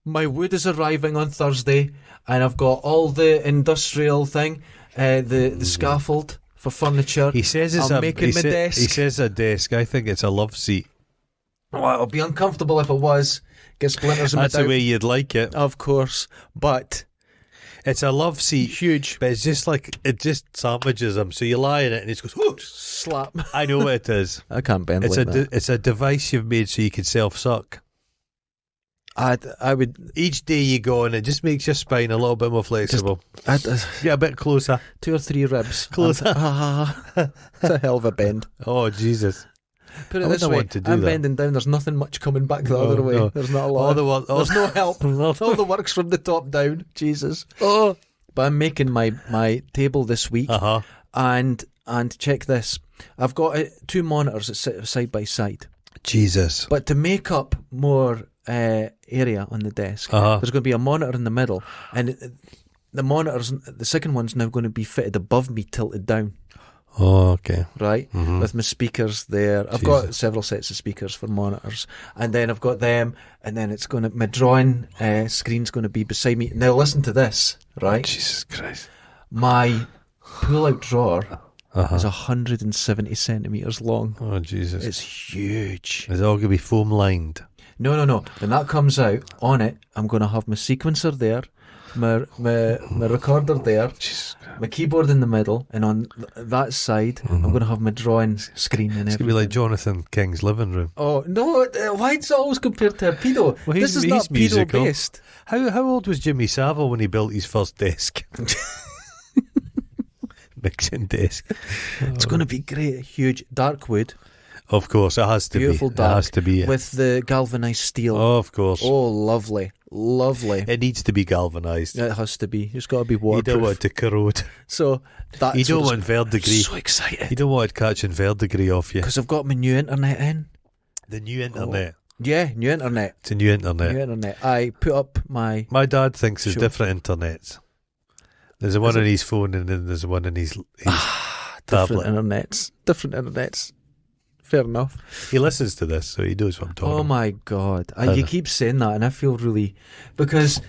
Speaker 1: My wood is arriving on Thursday, and I've got all the industrial thing, the scaffold for furniture.
Speaker 2: He says it's
Speaker 1: desk.
Speaker 2: He says a desk. I think it's a love seat.
Speaker 1: Well, it'll be uncomfortable if it was. Get splinters in my
Speaker 2: That's the way you'd like it.
Speaker 1: Of course. But
Speaker 2: it's a love seat.
Speaker 1: Huge.
Speaker 2: But it's just like, it just sandwiches him. So you lie in it and it goes, whoosh,
Speaker 1: slap.
Speaker 2: I know what it is.
Speaker 1: I can't bend that.
Speaker 2: It's a device you've made so you can self-suck.
Speaker 1: I would.
Speaker 2: Each day you go and it just makes your spine a little bit more flexible. Get a bit closer.
Speaker 1: 2 or 3 ribs.
Speaker 2: Closer.
Speaker 1: It's a hell of a bend.
Speaker 2: Oh, Jesus.
Speaker 1: Put it this way, I'm bending down, there's nothing much coming back the other way. No. There's not a lot. There's no help. All the work's from the top down. Jesus. Oh. But I'm making my table this week. And check this. I've got 2 monitors that sit side by side.
Speaker 2: Jesus.
Speaker 1: But to make up more area on the desk, there's going to be a monitor in the middle, and the monitors, the second one's now going to be fitted above me, tilted down.
Speaker 2: Oh, okay.
Speaker 1: Right? With my speakers there. I've got several sets of speakers for monitors, and then I've got them, and then it's going to, my drawing screen's going to be beside me. Now listen to this, right?
Speaker 2: Jesus Christ.
Speaker 1: My pull-out drawer is 170 centimetres long.
Speaker 2: Oh, Jesus.
Speaker 1: It's huge.
Speaker 2: Is it all going to be foam lined?
Speaker 1: No. When that comes out, on it, I'm going to have my sequencer there, my recorder there, my keyboard in the middle, and on that side, I'm going to have my drawing screen and everything.
Speaker 2: It's going to be like Jonathan King's living room.
Speaker 1: Oh, no, why is it always compared to a pedo?
Speaker 2: Well,
Speaker 1: this is not pedo-based.
Speaker 2: How old was Jimmy Savile when he built his first desk? Mixing desk.
Speaker 1: It's going to be great, huge, dark wood.
Speaker 2: Of course, it has to
Speaker 1: Beautiful
Speaker 2: be.
Speaker 1: Dark,
Speaker 2: it has to be.
Speaker 1: With the galvanised steel.
Speaker 2: Oh, of course.
Speaker 1: Oh, lovely. Lovely.
Speaker 2: It needs to be galvanised.
Speaker 1: It has to be. It's got to be waterproof.
Speaker 2: You don't want it to corrode.
Speaker 1: So that's
Speaker 2: you don't want verdigris.
Speaker 1: So excited.
Speaker 2: You don't want it catching verdigris off you.
Speaker 1: Because I've got my new internet in.
Speaker 2: The new internet.
Speaker 1: Yeah, new internet.
Speaker 2: It's a new internet.
Speaker 1: New internet. I put up my...
Speaker 2: My dad thinks there's different internets. There's one on his phone and then there's one on his tablet.
Speaker 1: Different internets. Fair enough.
Speaker 2: He listens to this, so he knows what I'm talking about.
Speaker 1: Oh my God. You keep saying that and I feel really... Because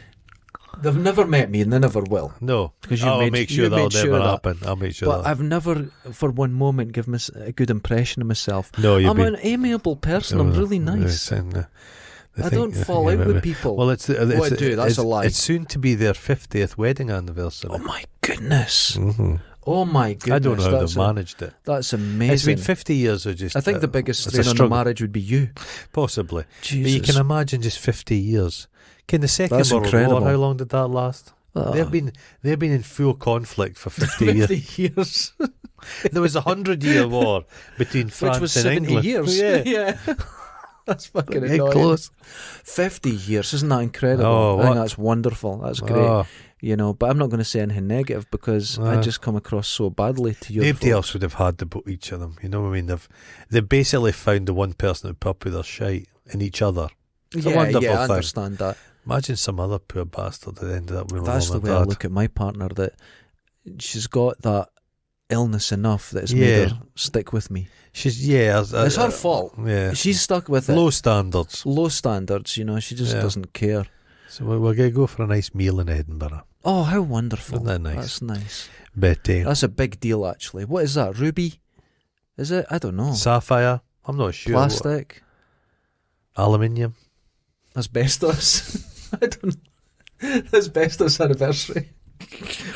Speaker 1: they've never met me and they never will.
Speaker 2: No.
Speaker 1: Because
Speaker 2: I'll make sure that'll never happen. I'll make sure
Speaker 1: But I've never, for one moment, given a good impression of myself.
Speaker 2: No,
Speaker 1: I'm an amiable person. I'm really nice. I don't fall out with people.
Speaker 2: Well,
Speaker 1: That's a lie.
Speaker 2: It's soon to be their 50th wedding anniversary.
Speaker 1: Oh my goodness.
Speaker 2: Mm-hmm.
Speaker 1: Oh my goodness.
Speaker 2: I don't know how they've managed it.
Speaker 1: That's amazing.
Speaker 2: It's been 50 years of just...
Speaker 1: I think the biggest strain on the marriage would be you.
Speaker 2: Possibly.
Speaker 1: Jesus.
Speaker 2: But you can imagine just 50 years. Can the Second World War, how long did that last? They've been in full conflict for 50 years.
Speaker 1: 50 years.
Speaker 2: There was a 100-year war between France
Speaker 1: Which was
Speaker 2: and
Speaker 1: 70
Speaker 2: England.
Speaker 1: years.
Speaker 2: Yeah.
Speaker 1: That's fucking annoying.
Speaker 2: Close.
Speaker 1: 50 years, isn't that incredible?
Speaker 2: Oh,
Speaker 1: I think that's wonderful. That's great. You know, but I'm not going to say anything negative because I just come across so badly to you.
Speaker 2: Nobody else would have had each of them. You know what I mean? They've basically found the one person that put up with their shite in each other. It's a wonderful thing.
Speaker 1: I understand that.
Speaker 2: Imagine some other poor bastard that ended up with
Speaker 1: That's the way I look at my partner, that she's got that illness enough that it's made her stick with me.
Speaker 2: It's
Speaker 1: her fault.
Speaker 2: Yeah.
Speaker 1: She's stuck with it.
Speaker 2: Low standards,
Speaker 1: you know, she just doesn't care.
Speaker 2: So we're going to go for a nice meal in Edinburgh.
Speaker 1: Oh, how wonderful.
Speaker 2: Isn't that nice?
Speaker 1: That's nice.
Speaker 2: Betty.
Speaker 1: That's a big deal, actually. What is that? Ruby? Is it? I don't know.
Speaker 2: Sapphire? I'm not sure.
Speaker 1: Plastic?
Speaker 2: Aluminium?
Speaker 1: Asbestos? I don't know. Asbestos anniversary.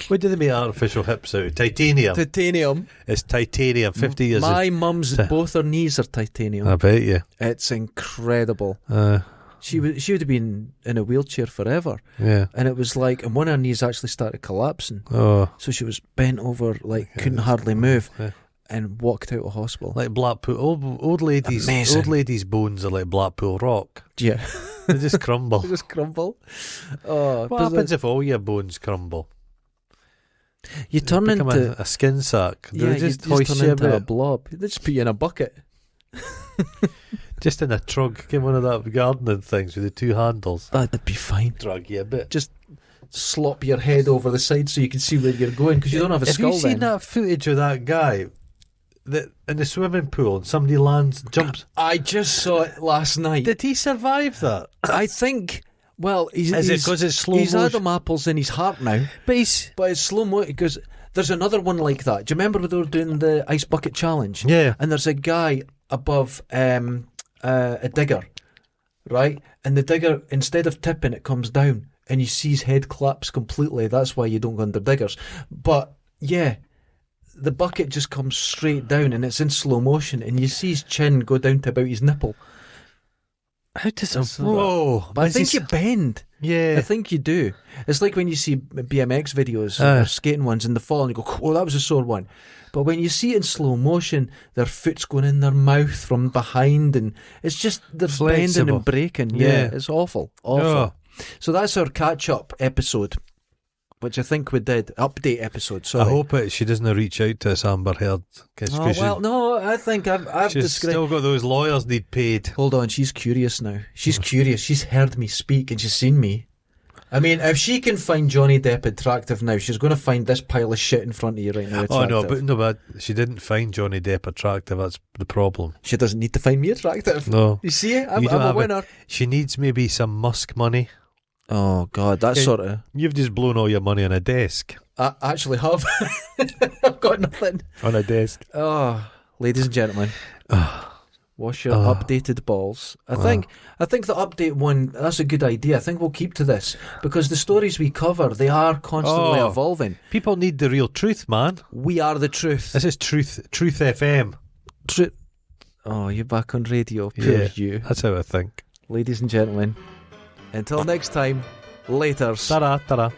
Speaker 2: What do they make artificial hips out of? Titanium.
Speaker 1: Titanium.
Speaker 2: It's titanium. 50 years.
Speaker 1: My mum's, both her knees are titanium.
Speaker 2: I bet you.
Speaker 1: It's incredible. She would have been in a wheelchair forever.
Speaker 2: Yeah.
Speaker 1: And it was like, and one of her knees actually started collapsing.
Speaker 2: Oh.
Speaker 1: So she was bent over, like couldn't hardly move, and walked out of hospital.
Speaker 2: Like Blackpool, old ladies.
Speaker 1: Amazing.
Speaker 2: Old ladies' bones are like Blackpool rock.
Speaker 1: Yeah.
Speaker 2: They just crumble.
Speaker 1: They just crumble. Oh,
Speaker 2: what happens if all your bones crumble?
Speaker 1: You turn into
Speaker 2: a skin sack.
Speaker 1: Yeah, you just turn into a blob. They just put you in a bucket.
Speaker 2: Just in a trug. Get one of that gardening things with the two handles.
Speaker 1: That'd be fine.
Speaker 2: Drag you a bit.
Speaker 1: Just slop your head over the side so you can see where you're going, because you don't have a skull.
Speaker 2: Have you seen that footage of that guy that in the swimming pool and somebody jumps?
Speaker 1: I just saw it last night.
Speaker 2: Did he survive that?
Speaker 1: I think. Well, is
Speaker 2: it because it's slow motion?
Speaker 1: He's Adam Apple's in his heart now, but it's slow mo. Because there's another one like that. Do you remember when they were doing the ice bucket challenge?
Speaker 2: Yeah.
Speaker 1: And there's a guy above a digger, right? And the digger, instead of tipping, it comes down, and you see his head collapse completely. That's why you don't go under diggers. But yeah, the bucket just comes straight down, and it's in slow motion, and you see his chin go down to about his nipple.
Speaker 2: How does it? Whoa!
Speaker 1: But I think you bend.
Speaker 2: Yeah,
Speaker 1: I think you do. It's like when you see BMX videos or skating ones in the fall, and you go, "Oh, that was a sore one." But when you see it in slow motion, their foot's going in their mouth from behind, and it's just they're bending and breaking. Yeah, it's awful. Oh. So that's our catch-up episode, which I think we did. Update episode, sorry.
Speaker 2: I hope she doesn't reach out to us, Amber Heard.
Speaker 1: No, I think I've
Speaker 2: she's still got those lawyers need paid.
Speaker 1: Hold on, she's curious now. She's curious. She's heard me speak and she's seen me. I mean, if she can find Johnny Depp attractive now, she's going to find this pile of shit in front of you right now attractive.
Speaker 2: Oh, but she didn't find Johnny Depp attractive. That's the problem.
Speaker 1: She doesn't need to find me attractive.
Speaker 2: No.
Speaker 1: You see it? I'm a winner.
Speaker 2: She needs maybe some Musk money.
Speaker 1: Oh, God, that's sort of...
Speaker 2: You've just blown all your money on a desk.
Speaker 1: I actually have. I've got nothing.
Speaker 2: On a desk.
Speaker 1: Oh, ladies and gentlemen. Wash your updated balls. I think the update one, that's a good idea. I think we'll keep to this, because the stories we cover, they are constantly evolving.
Speaker 2: People need the real truth, man.
Speaker 1: We are the truth.
Speaker 2: This is Truth FM.
Speaker 1: Oh, you're back on radio. Poor you.
Speaker 2: That's how I think.
Speaker 1: Ladies and gentlemen, until next time, laters.
Speaker 2: Ta-ra, ta-ra.